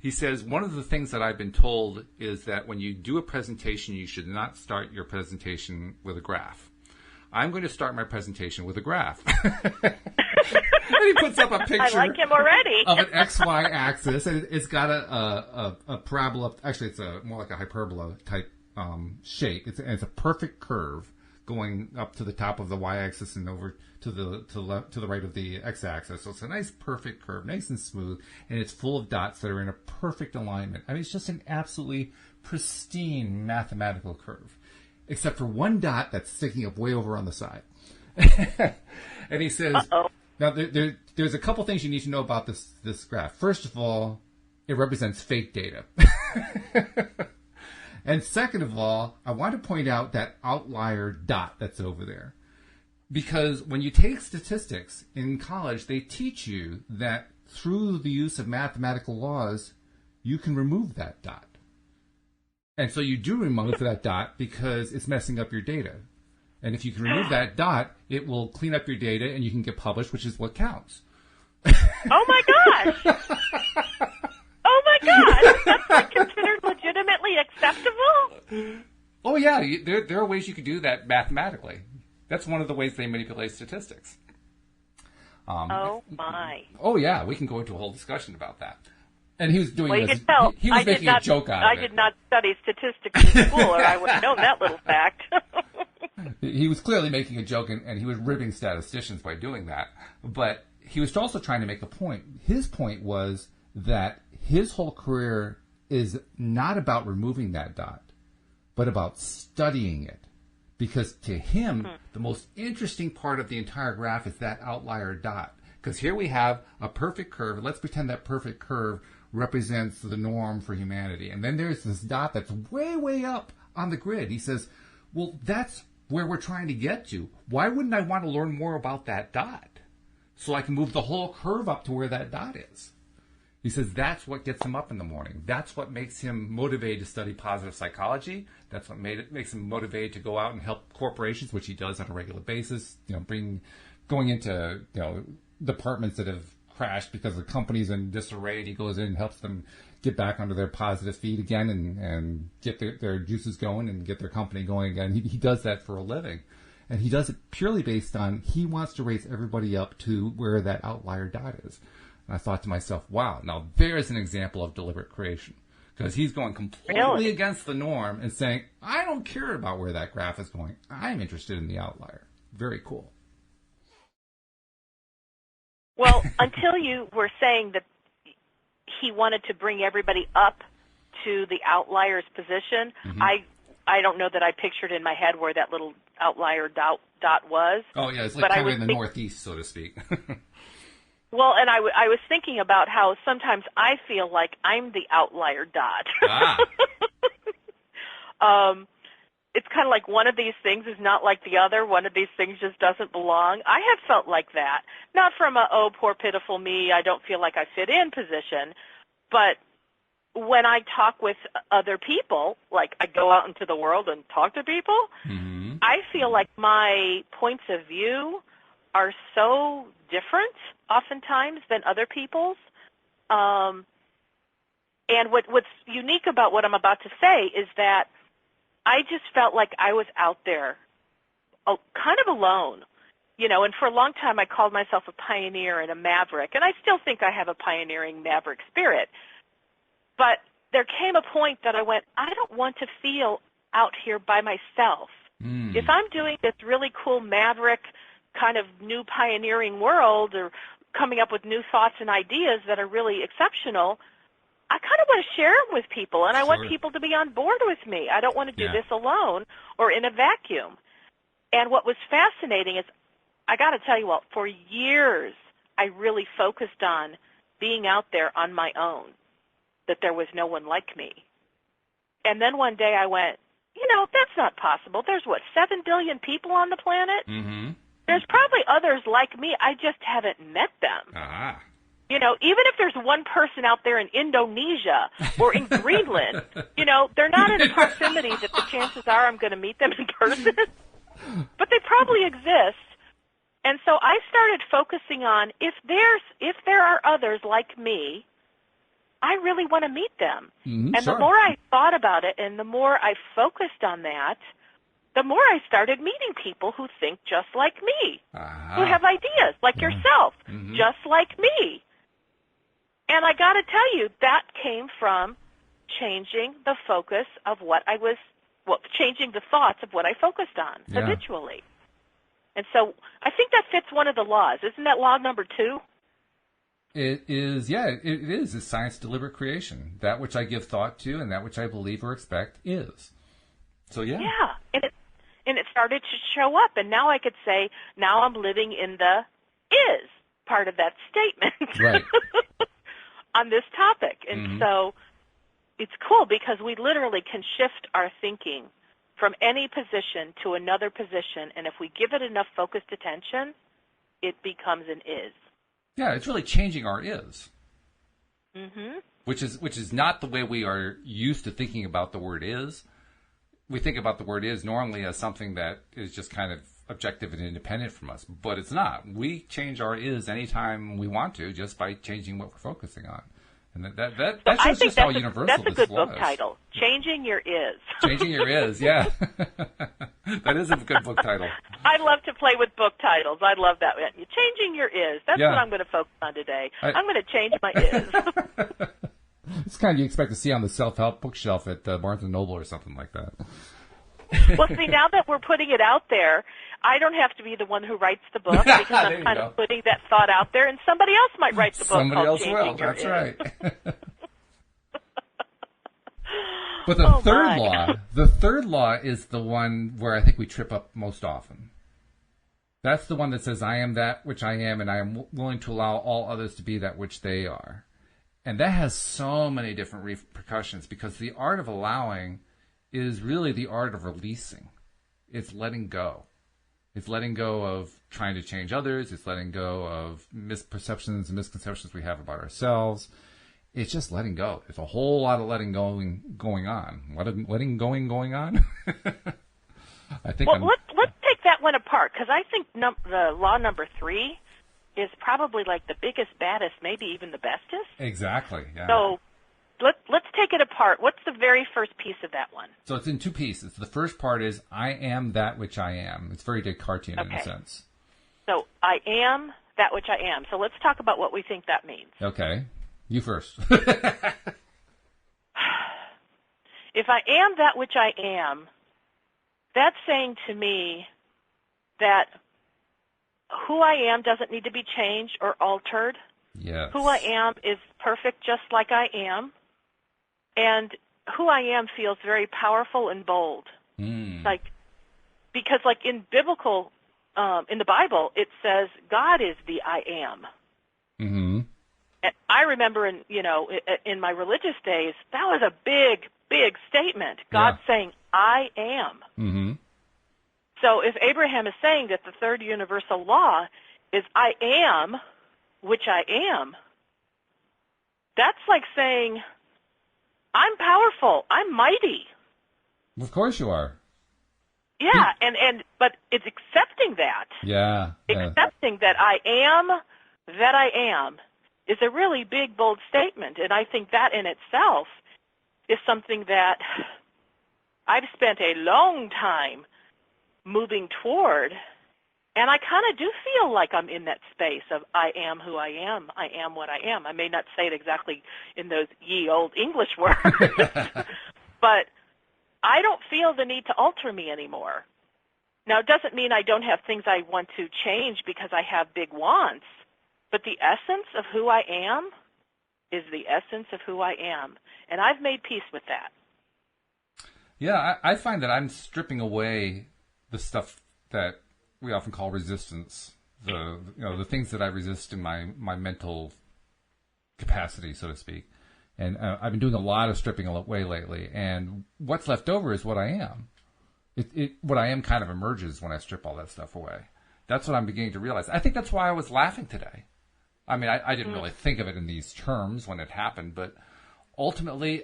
Speaker 1: says one of the things that I've been told is that when you do a presentation, you should not start your presentation with a graph. I'm going to start my presentation with a graph. And he puts up a picture
Speaker 2: I like him already.
Speaker 1: of an XY axis, and it's got a parabola. Actually, it's more like a hyperbola type shape. It's a perfect curve going up to the top of the y-axis and over to the right of the x-axis. So it's a nice perfect curve, nice and smooth, and it's full of dots that are in a perfect alignment. I mean, it's just an absolutely pristine mathematical curve, except for one dot that's sticking up way over on the side. And he says, now there's a couple things you need to know about this graph. First of all, it represents fake data. And second of all, I want to point out that outlier dot that's over there. Because when you take statistics in college, they teach you that through the use of mathematical laws, you can remove that dot. And so you do remove that dot because it's messing up your data. And if you can remove that dot, it will clean up your data and you can get published, which is what counts.
Speaker 2: Oh my gosh! Oh my gosh! That's like considered legitimately acceptable?
Speaker 1: Oh yeah, there are ways you could do that mathematically. That's one of the ways they manipulate statistics.
Speaker 2: Oh my!
Speaker 1: Oh yeah, we can go into a whole discussion about that. And he was doing
Speaker 2: well, you
Speaker 1: this.
Speaker 2: can tell.
Speaker 1: He was making a joke out of it.
Speaker 2: I did not study statistics in school, or I would have known that little fact.
Speaker 1: He was clearly making a joke, and he was ribbing statisticians by doing that. But he was also trying to make a point. His point was that his whole career is not about removing that dot, but about studying it. Because to him, the most interesting part of the entire graph is that outlier dot. Because here we have a perfect curve. Let's pretend that perfect curve represents the norm for humanity. And then there's this dot that's way, way up on the grid. He says, well, that's where we're trying to get to. Why wouldn't I want to learn more about that dot? So I can move the whole curve up to where that dot is. He says that's what gets him up in the morning. That's what makes him motivated to study positive psychology. That's what makes him motivated to go out and help corporations, which he does on a regular basis. Going into departments that have crashed because the company's in disarray, and he goes in and helps them get back onto their positive feet again and get their juices going and get their company going again. He does that for a living. And he does it purely based on he wants to raise everybody up to where that outlier dot is. And I thought to myself, wow, now there's an example of deliberate creation. Because he's going completely against the norm and saying, I don't care about where that graph is going. I'm interested in the outlier. Very cool.
Speaker 2: Well, until you were saying that he wanted to bring everybody up to the outlier's position, mm-hmm. I don't know that I pictured in my head where that little outlier dot was.
Speaker 1: Oh, yeah, it's like kind of in the northeast, so to speak.
Speaker 2: Well, and I was thinking about how sometimes I feel like I'm the outlier dot. It's kind of like one of these things is not like the other. One of these things just doesn't belong. I have felt like that. Not from a, oh, poor, pitiful me, I don't feel like I fit in position, but when I talk with other people, like I go out into the world and talk to people, mm-hmm. I feel like my points of view are so different oftentimes than other people's. And what's unique about what I'm about to say is that I just felt like I was out there kind of alone, and for a long time I called myself a pioneer and a maverick, and I still think I have a pioneering maverick spirit. But there came a point that I went, I don't want to feel out here by myself. Mm. If I'm doing this really cool maverick kind of new pioneering world or coming up with new thoughts and ideas that are really exceptional, I kind of want to share them with people, and I want people to be on board with me. I don't want to do this alone or in a vacuum. And what was fascinating is, I got to tell you, for years I really focused on being out there on my own, that there was no one like me. And then one day I went, that's not possible. There's, 7 billion people on the planet? Mm-hmm. There's probably others like me. I just haven't met them.
Speaker 1: Ah.
Speaker 2: Even if there's one person out there in Indonesia or in Greenland, they're not in proximity that the chances are I'm going to meet them in person. But they probably exist. And so I started focusing on if there are others like me, I really want to meet them. Mm-hmm, and the more I thought about it and the more I focused on that, the more I started meeting people who think just like me, who have ideas like yourself, mm-hmm. just like me. And I got to tell you, that came from changing the focus of changing the thoughts of what I focused on habitually. And so I think that fits one of the laws. Isn't that law number 2?
Speaker 1: It is, it is. It's science deliberate creation. That which I give thought to and that which I believe or expect is. So, yeah.
Speaker 2: Yeah, and it started to show up. And now I could say, now I'm living in the is part of that statement.
Speaker 1: Right.
Speaker 2: On this topic. And mm-hmm. so it's cool because we literally can shift our thinking from any position to another position, and if we give it enough focused attention, it becomes an is.
Speaker 1: Yeah, it's really changing our is.
Speaker 2: Mm-hmm.
Speaker 1: Which is not the way we are used to thinking about the word is. We think about the word is normally as something that is just kind of objective and independent from us, but it's not. We change our is anytime we want to, just by changing what we're focusing on, and that shows just how universal this law is.
Speaker 2: That's a good book title. Changing your is.
Speaker 1: Changing your is, yeah. That is a good book title.
Speaker 2: I love to play with book titles. I love that. Changing your is. That's what I'm going to focus on today. I'm going to change my is.
Speaker 1: It's kind of you expect to see on the self-help bookshelf at Barnes & Noble or something like that.
Speaker 2: Well, see, now that we're putting it out there, I don't have to be the one who writes the book because I'm kind of putting that thought out there, and somebody else might write the book called Changing Your Is.
Speaker 1: That's right. But the third law is the one where I think we trip up most often. That's the one that says, I am that which I am, and I am willing to allow all others to be that which they are. And that has so many different repercussions because the art of allowing is really the art of releasing. It's letting go. It's letting go of trying to change others. It's letting go of misperceptions and misconceptions we have about ourselves. It's just letting go. There's a whole lot of letting going on. Letting going on? I think.
Speaker 2: Well, let's take that one apart, because I think the law number 3 is probably like the biggest, baddest, maybe even the bestest.
Speaker 1: Exactly. Yeah.
Speaker 2: So let's take it apart. What's the very first piece of that one?
Speaker 1: So it's in 2 pieces. The first part is I am that which I am. It's very Descartesian in a sense.
Speaker 2: So I am that which I am. So let's talk about what we think that means.
Speaker 1: Okay. You first.
Speaker 2: If I am that which I am, that's saying to me that who I am doesn't need to be changed or altered.
Speaker 1: Yes.
Speaker 2: Who I am is perfect just like I am. And who I am feels very powerful and bold. Because in biblical, in the Bible, it says God is the I am.
Speaker 1: Mm-hmm.
Speaker 2: And I remember in my religious days, that was a big, big statement. God saying, I am.
Speaker 1: Mm-hmm.
Speaker 2: So if Abraham is saying that the third universal law is I am, which I am, that's like saying, I'm powerful, I'm mighty.
Speaker 1: Of course you are.
Speaker 2: Yeah, but it's accepting that.
Speaker 1: Yeah.
Speaker 2: Accepting that I am is a really big, bold statement. And I think that in itself is something that I've spent a long time moving toward. And I kind of do feel like I'm in that space of I am who I am what I am. I may not say it exactly in those ye old English words, but I don't feel the need to alter me anymore. Now, it doesn't mean I don't have things I want to change because I have big wants, but the essence of who I am is the essence of who I am, and I've made peace with that.
Speaker 1: Yeah, I find that I'm stripping away the stuff that we often call resistance, the things that I resist in my mental capacity, so to speak. And I've been doing a lot of stripping away lately, and what's left over is what I am. What I am kind of emerges when I strip all that stuff away. That's what I'm beginning to realize. I think that's why I was laughing today. I mean, I didn't really think of it in these terms when it happened, but ultimately,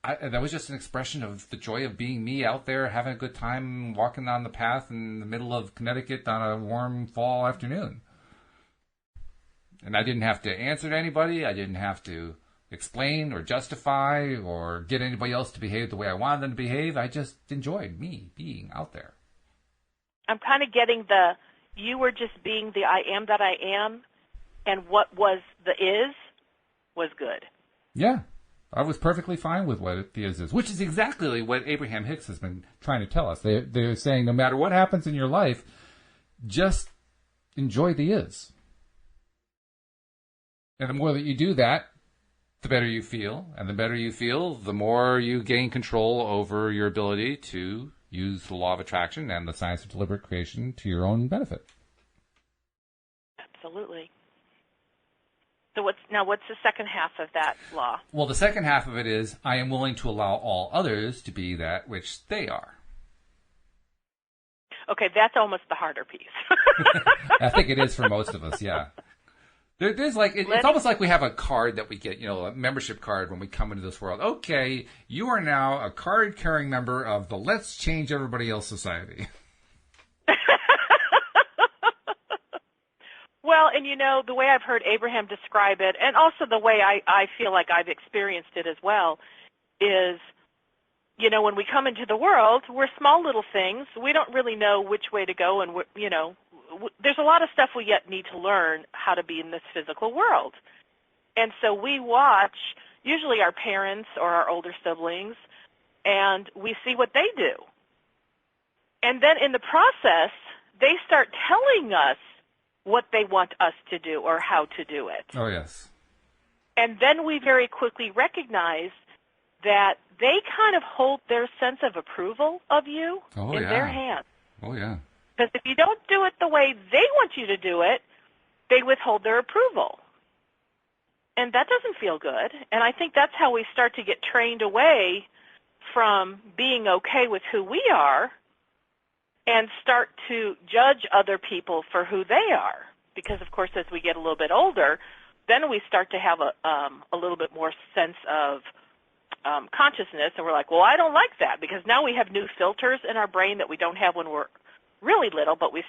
Speaker 1: that was just an expression of the joy of being me out there, having a good time, walking on the path in the middle of Connecticut on a warm fall afternoon. And I didn't have to answer to anybody. I didn't have to explain or justify or get anybody else to behave the way I wanted them to behave. I just enjoyed me being out there.
Speaker 2: I'm kind of getting you were just being the I am that I am, and what was the is was good.
Speaker 1: Yeah. I was perfectly fine with what the is, which is exactly what Abraham Hicks has been trying to tell us. They're saying no matter what happens in your life, just enjoy the is. And the more that you do that, the better you feel. And the better you feel, the more you gain control over your ability to use the law of attraction and the science of deliberate creation to your own benefit.
Speaker 2: Absolutely. So what's the second half of that law?
Speaker 1: Well, the second half of it is, I am willing to allow all others to be that which they are.
Speaker 2: Okay, that's almost the harder piece.
Speaker 1: I think it is for most of us, yeah. There's it's almost like we have a card that we get, a membership card when we come into this world. Okay, you are now a card-carrying member of the Let's Change Everybody Else Society.
Speaker 2: Well, and the way I've heard Abraham describe it, and also the way I feel like I've experienced it as well, is, when we come into the world, we're small little things. We don't really know which way to go, and, there's a lot of stuff we yet need to learn how to be in this physical world. And so we watch, usually our parents or our older siblings, and we see what they do. And then in the process, they start telling us what they want us to do or how to do it.
Speaker 1: Oh, yes.
Speaker 2: And then we very quickly recognize that they kind of hold their sense of approval of you in their hands.
Speaker 1: Oh, yeah.
Speaker 2: Because if you don't do it the way they want you to do it, they withhold their approval. And that doesn't feel good. And I think that's how we start to get trained away from being okay with who we are and start to judge other people for who they are. Because, of course, as we get a little bit older, then we start to have a little bit more sense of consciousness, and we're like, well, I don't like that, because now we have new filters in our brain that we don't have when we're really little, but they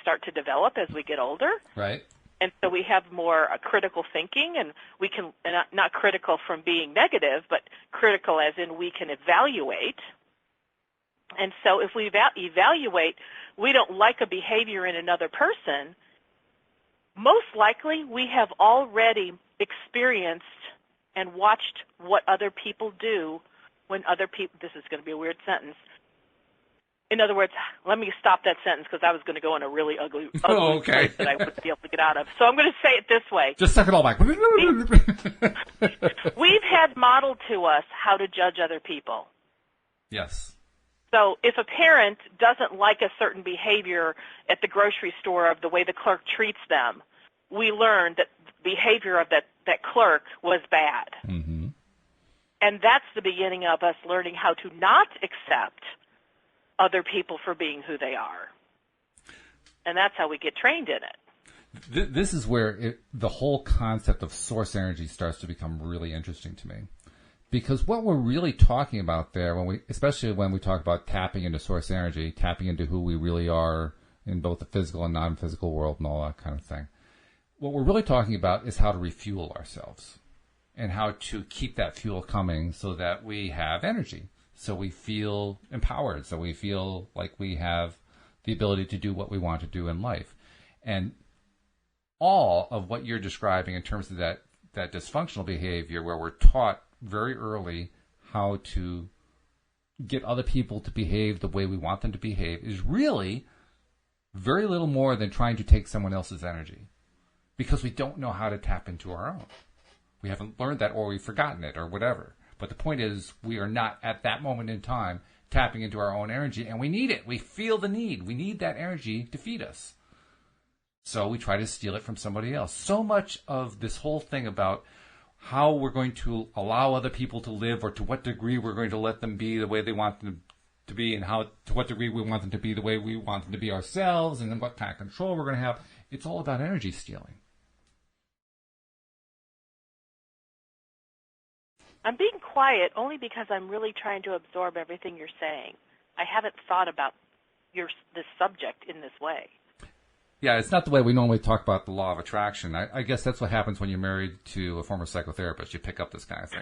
Speaker 2: start to develop as we get older.
Speaker 1: Right.
Speaker 2: And so we have more critical thinking, and we can, not critical from being negative, but critical as in we can evaluate. And so if we evaluate, we don't like a behavior in another person, most likely we have already experienced and watched what other people do when other people, this is going to be a weird sentence. In other words, let me stop that sentence because I was going to go in a really ugly place that I wouldn't be able to get out of. So I'm going to say it this way.
Speaker 1: Just suck it all back.
Speaker 2: We've had modeled to us how to judge other people.
Speaker 1: Yes.
Speaker 2: So if a parent doesn't like a certain behavior at the grocery store of the way the clerk treats them, we learned that the behavior of that clerk was bad.
Speaker 1: Mm-hmm.
Speaker 2: And that's the beginning of us learning how to not accept other people for being who they are. And that's how we get trained in it.
Speaker 1: This is where the whole concept of source energy starts to become really interesting to me. Because what we're really talking about there, especially when we talk about tapping into source energy, tapping into who we really are in both the physical and non-physical world and all that kind of thing, what we're really talking about is how to refuel ourselves and how to keep that fuel coming so that we have energy. So we feel empowered, so we feel like we have the ability to do what we want to do in life. And all of what you're describing in terms of that dysfunctional behavior where we're taught very early how to get other people to behave the way we want them to behave is really very little more than trying to take someone else's energy because we don't know how to tap into our own. We haven't learned that or we've forgotten it or whatever. But the point is, we are not at that moment in time tapping into our own energy, and we need it. We feel the need. We need that energy to feed us. So we try to steal it from somebody else. So much of this whole thing about how we're going to allow other people to live or to what degree we're going to let them be the way they want them to be and to what degree we want them to be the way we want them to be ourselves and then what kind of control we're going to have. It's all about energy stealing.
Speaker 2: I'm being quiet only because I'm really trying to absorb everything you're saying. I haven't thought about this subject in this way.
Speaker 1: Yeah, it's not the way we normally talk about the law of attraction. I guess that's what happens when you're married to a former psychotherapist. You pick up this kind of thing.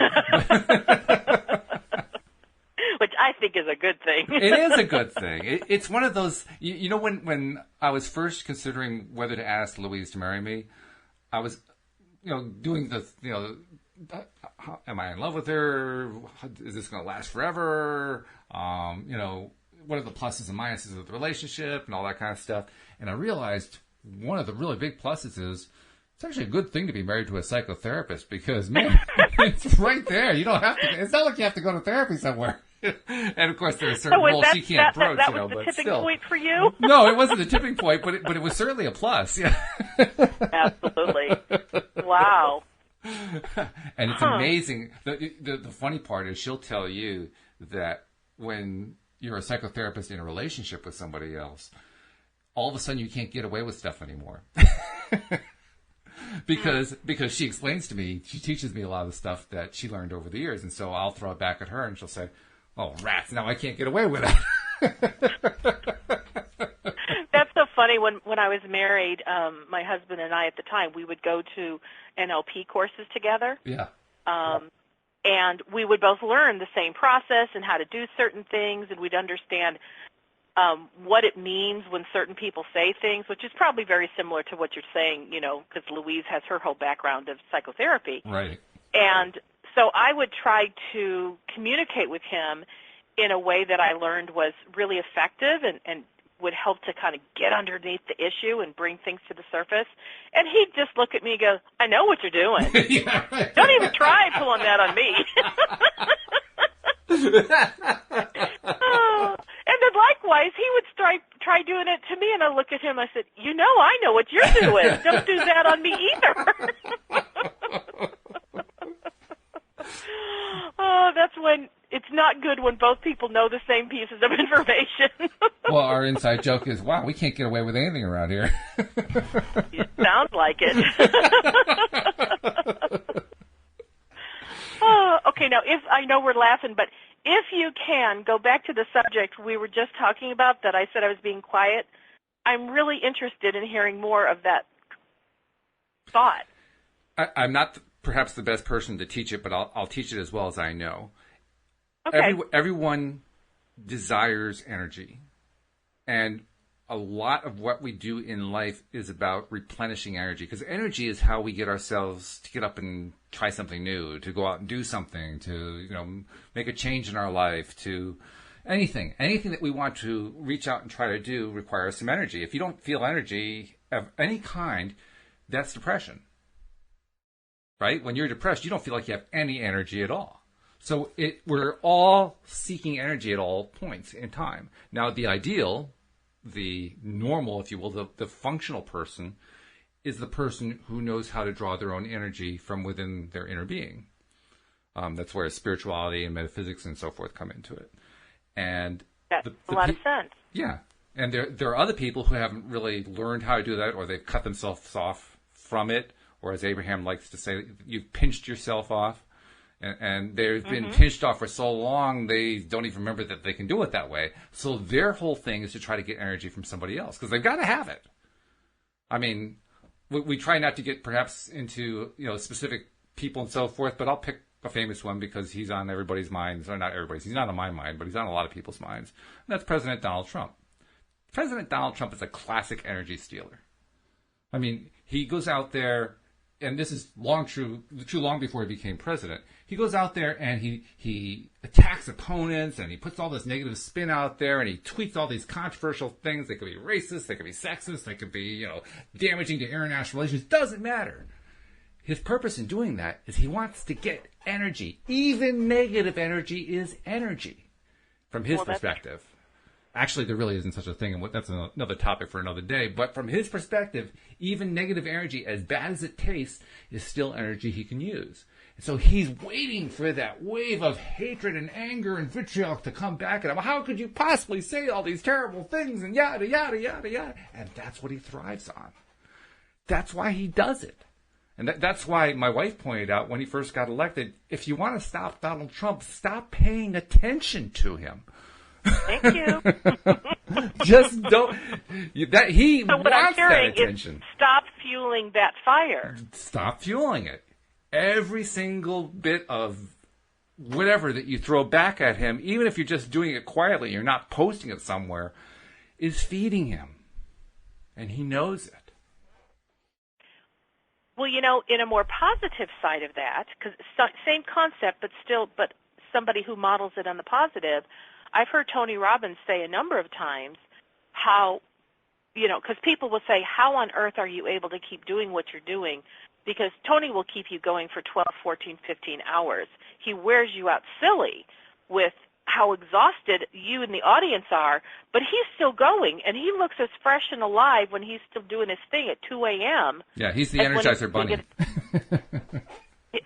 Speaker 2: Which I think is a good thing.
Speaker 1: It is a good thing. It's one of those, you know, when I was first considering whether to ask Louise to marry me, I was, doing the, am I in love with her? Is this going to last forever? What are the pluses and minuses of the relationship and all that kind of stuff? And I realized one of the really big pluses is it's actually a good thing to be married to a psychotherapist because, man, it's right there. You don't have to. It's not like you have to go to therapy somewhere. And of course, there are certain rules you can't broach.
Speaker 2: That was the tipping point for you?
Speaker 1: No, it wasn't a tipping point, but it was certainly a plus. Yeah.
Speaker 2: Absolutely. Wow.
Speaker 1: And it's amazing. The funny part is she'll tell you that when you're a psychotherapist in a relationship with somebody else, all of a sudden you can't get away with stuff anymore. because she explains to me, she teaches me a lot of the stuff that she learned over the years. And so I'll throw it back at her and she'll say, oh, rats, now I can't get away with it.
Speaker 2: That's so funny. When I was married, my husband and I at the time, we would go to NLP courses together.
Speaker 1: Yeah.
Speaker 2: And we would both learn the same process and how to do certain things, and we'd understand what it means when certain people say things, which is probably very similar to what you're saying, because Louise has her whole background of psychotherapy.
Speaker 1: Right.
Speaker 2: And so I would try to communicate with him in a way that I learned was really effective and would help to kind of get underneath the issue and bring things to the surface. And he'd just look at me and go, I know what you're doing.
Speaker 1: Yeah, right.
Speaker 2: Don't even try pulling that on me. And then likewise, he would try doing it to me, and I look at him, I said, I know what you're doing. Don't do that on me either. That's when it's not good when both people know the same pieces of information.
Speaker 1: Well, our inside joke is, wow, we can't get away with anything around here.
Speaker 2: It sounds like it. Okay, now, if I know we're laughing, but if you can, go back to the subject we were just talking about that I said I was being quiet. I'm really interested in hearing more of that thought.
Speaker 1: I'm not perhaps the best person to teach it, but I'll teach it as well as I know.
Speaker 2: Okay.
Speaker 1: Everyone desires energy. And a lot of what we do in life is about replenishing energy, because energy is how we get ourselves to get up and try something new, to go out and do something, to make a change in our life, to anything that we want to reach out and try to do requires some energy. If you don't feel energy of any kind, that's depression, right? When you're depressed, you don't feel like you have any energy at all. So we're all seeking energy at all points in time. Now, the ideal, the normal, if you will, the functional person is the person who knows how to draw their own energy from within their inner being. That's where spirituality and metaphysics and so forth come into it. And
Speaker 2: that's a lot of sense.
Speaker 1: Yeah. And there are other people who haven't really learned how to do that, or they've cut themselves off from it, or as Abraham likes to say, you've pinched yourself off. And they've been pinched off for so long, they don't even remember that they can do it that way. So their whole thing is to try to get energy from somebody else, because they've got to have it. I mean, we try not to get perhaps into specific people and so forth, but I'll pick a famous one because he's on everybody's minds, or not everybody's. He's not on my mind, but he's on a lot of people's minds. And that's President Donald Trump. President Donald Trump is a classic energy stealer. I mean, he goes out there, and this is true long before he became president. He goes out there and he attacks opponents, and he puts all this negative spin out there, and he tweets all these controversial things. They could be racist, they could be sexist, they could be, damaging to international relations. Doesn't matter. His purpose in doing that is he wants to get energy. Even negative energy is energy from his perspective. Actually, there really isn't such a thing, and that's another topic for another day. But from his perspective, even negative energy, as bad as it tastes, is still energy he can use. And so he's waiting for that wave of hatred and anger and vitriol to come back at him. How could you possibly say all these terrible things, and yada, yada, yada, yada? And that's what he thrives on. That's why he does it. And that's why my wife pointed out when he first got elected, if you want to stop Donald Trump, stop paying attention to him.
Speaker 2: Thank you.
Speaker 1: Just don't. He
Speaker 2: so what
Speaker 1: wants
Speaker 2: I'm hearing
Speaker 1: that attention.
Speaker 2: Is stop fueling that fire.
Speaker 1: Stop fueling it. Every single bit of whatever that you throw back at him, even if you're just doing it quietly, you're not posting it somewhere, is feeding him. And he knows it.
Speaker 2: Well, in a more positive side of that, because same concept, but somebody who models it on the positive, I've heard Tony Robbins say a number of times how, because people will say, how on earth are you able to keep doing what you're doing? Because Tony will keep you going for 12, 14, 15 hours. He wears you out silly with how exhausted you and the audience are, but he's still going, and he looks as fresh and alive when he's still doing his thing at 2 a.m.
Speaker 1: Yeah, he's the Energizer Bunny.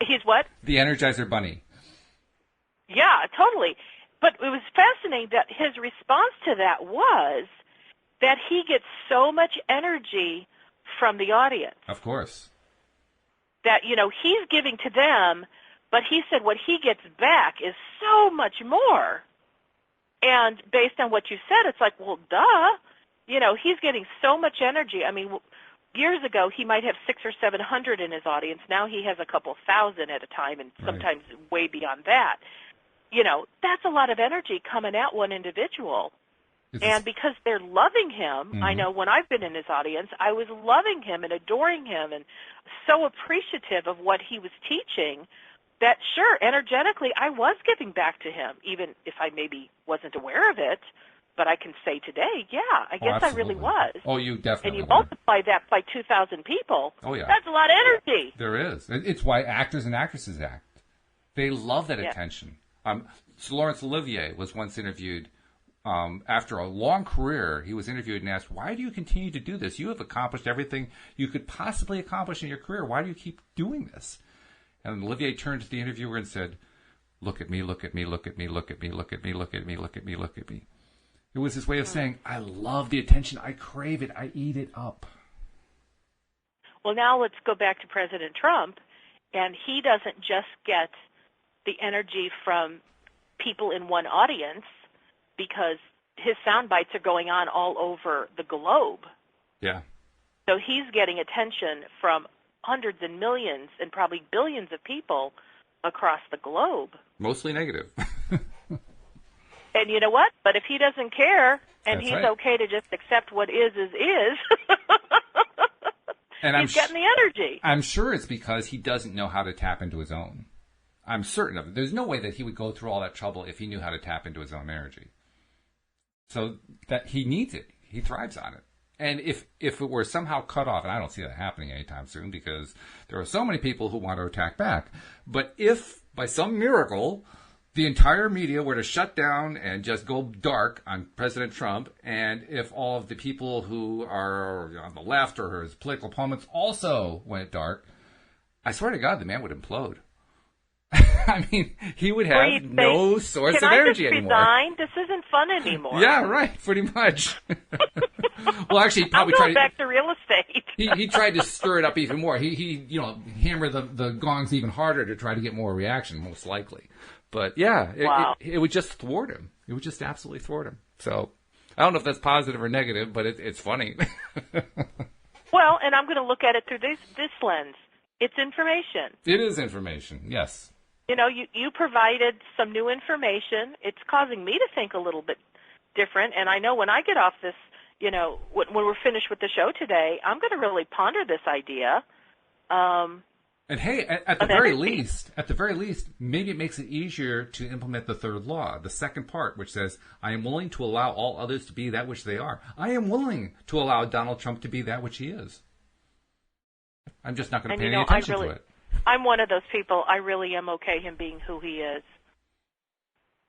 Speaker 2: He's what?
Speaker 1: The Energizer Bunny.
Speaker 2: Yeah, totally. But it was fascinating that his response to that was that he gets so much energy from the audience.
Speaker 1: Of course.
Speaker 2: That, he's giving to them, but he said what he gets back is so much more. And based on what you said, it's like, well, duh. He's getting so much energy. I mean, years ago, he might have 600 or 700 in his audience. Now he has a couple thousand at a time, and sometimes way beyond that. That's a lot of energy coming at one individual. And because they're loving him, I know when I've been in his audience, I was loving him and adoring him and so appreciative of what he was teaching that, sure, energetically, I was giving back to him, even if I maybe wasn't aware of it. But I can say today, yeah, I guess I really was.
Speaker 1: Oh, you definitely
Speaker 2: And you
Speaker 1: were.
Speaker 2: multiply that by 2,000 people.
Speaker 1: Oh, yeah.
Speaker 2: That's a lot of energy.
Speaker 1: There is. It's why actors and actresses act. They love that attention. So Laurence Olivier was once interviewed. After a long career, he was interviewed and asked, why do you continue to do this? You have accomplished everything you could possibly accomplish in your career. Why do you keep doing this? And Olivier turned to the interviewer and said, Look at me, look at me, look at me, look at me, look at me, look at me, look at me, look at me. It was his way of saying, I love the attention. I crave it. I eat it up.
Speaker 2: Well, now let's go back to President Trump, and he doesn't just get the energy from people in one audience because his sound bites are going on all over the globe.
Speaker 1: Yeah.
Speaker 2: So he's getting attention from hundreds and millions and probably billions of people across the globe.
Speaker 1: Mostly negative.
Speaker 2: And you know what? But if he doesn't care and
Speaker 1: That's
Speaker 2: he's
Speaker 1: right.
Speaker 2: okay to just accept what is,
Speaker 1: And
Speaker 2: he's getting the energy.
Speaker 1: I'm sure it's because he doesn't know how to tap into his own. I'm certain of it. There's no way that he would go through all that trouble if he knew how to tap into his own energy. So that he needs it. He thrives on it. And if it were somehow cut off, and I don't see that happening anytime soon because there are so many people who want to attack back. But if, by some miracle, the entire media were to shut down and just go dark on President Trump, and if all of the people who are on the left or his political opponents also went dark, I swear to God, the man would implode. I mean, he would have no source of energy anymore.
Speaker 2: Can I just resign? This isn't fun anymore.
Speaker 1: Yeah, right, pretty much. Well, actually, he probably
Speaker 2: I'm
Speaker 1: tried
Speaker 2: going back to real estate.
Speaker 1: he tried to stir it up even more. He hammered the gongs even harder to try to get more reaction, most likely. But yeah, it would just thwart him. It would just absolutely thwart him. So I don't know if that's positive or negative, but it's funny.
Speaker 2: Well, and I'm going to look at it through this lens. It's information.
Speaker 1: It is information, yes.
Speaker 2: You know, you provided some new information. It's causing me to think a little bit different. And I know when I get off this, you know, when we're finished with the show today, I'm going to really ponder this idea.
Speaker 1: And hey, at the very least, maybe it makes it easier to implement the third law, the second part, which says, I am willing to allow all others to be that which they are. I am willing to allow Donald Trump to be that which he is. I'm just not going to pay any attention to it.
Speaker 2: I'm one of those people. I really am okay him being who he is.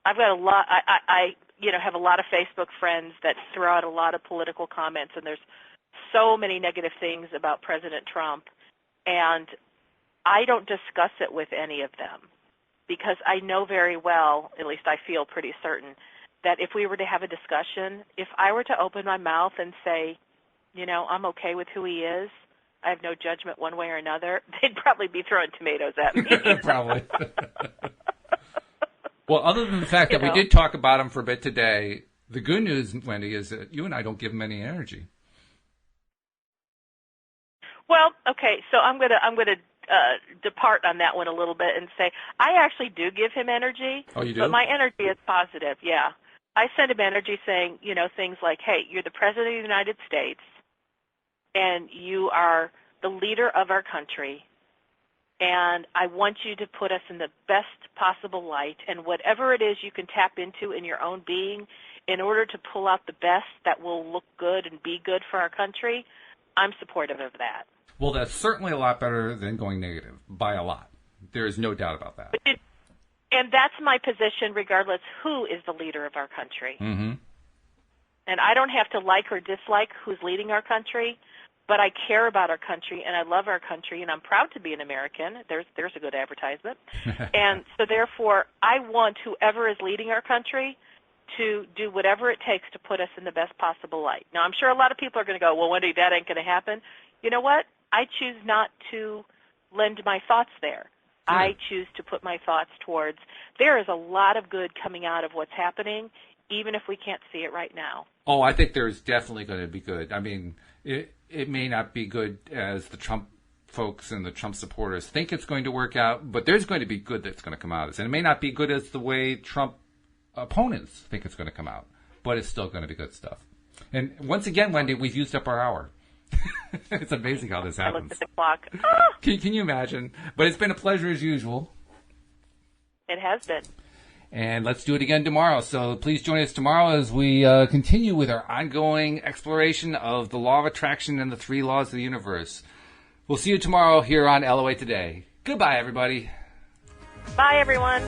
Speaker 2: I've got a lot. I have a lot of Facebook friends that throw out a lot of political comments, and there's so many negative things about President Trump, and I don't discuss it with any of them because I know very well, at least I feel pretty certain, that if we were to have a discussion, if I were to open my mouth and say, you know, I'm okay with who he is, I have no judgment one way or another, they'd probably be throwing tomatoes at me.
Speaker 1: Probably. Well, other than the fact that we did talk about him for a bit today, the good news, Wendy, is that you and I don't give him any energy.
Speaker 2: Well, okay, so I'm gonna depart on that one a little bit and say I actually do give him energy.
Speaker 1: Oh, you do?
Speaker 2: But my energy is positive. Yeah, I send him energy saying, you know, things like, "Hey, you're the president of the United States, and you are the leader of our country, and I want you to put us in the best possible light, and whatever it is you can tap into in your own being in order to pull out the best that will look good and be good for our country, I'm supportive of that."
Speaker 1: Well, that's certainly a lot better than going negative, by a lot. There is no doubt about that.
Speaker 2: And that's my position regardless who is the leader of our country.
Speaker 1: Mm-hmm.
Speaker 2: And I don't have to like or dislike who's leading our country, but I care about our country, and I love our country, and I'm proud to be an American. There's a good advertisement. And so, therefore, I want whoever is leading our country to do whatever it takes to put us in the best possible light. Now, I'm sure a lot of people are going to go, well, Wendy, that ain't going to happen. You know what? I choose not to lend my thoughts there. I choose to put my thoughts towards there is a lot of good coming out of what's happening, even if we can't see it right now.
Speaker 1: Oh, I think there's definitely going to be good. I mean, it may not be good as the Trump folks and the Trump supporters think it's going to work out, but there's going to be good that's going to come out of this. And it may not be good as the way Trump opponents think it's going to come out, but it's still going to be good stuff. And once again, Wendy, we've used up our hour. It's amazing how this happens.
Speaker 2: I looked at the clock.
Speaker 1: Can you imagine? But it's been a pleasure as usual.
Speaker 2: It has been.
Speaker 1: And let's do it again tomorrow. So please join us tomorrow as we continue with our ongoing exploration of the law of attraction and the 3 laws of the universe. We'll see you tomorrow here on LOA Today. Goodbye, everybody.
Speaker 2: Bye, everyone.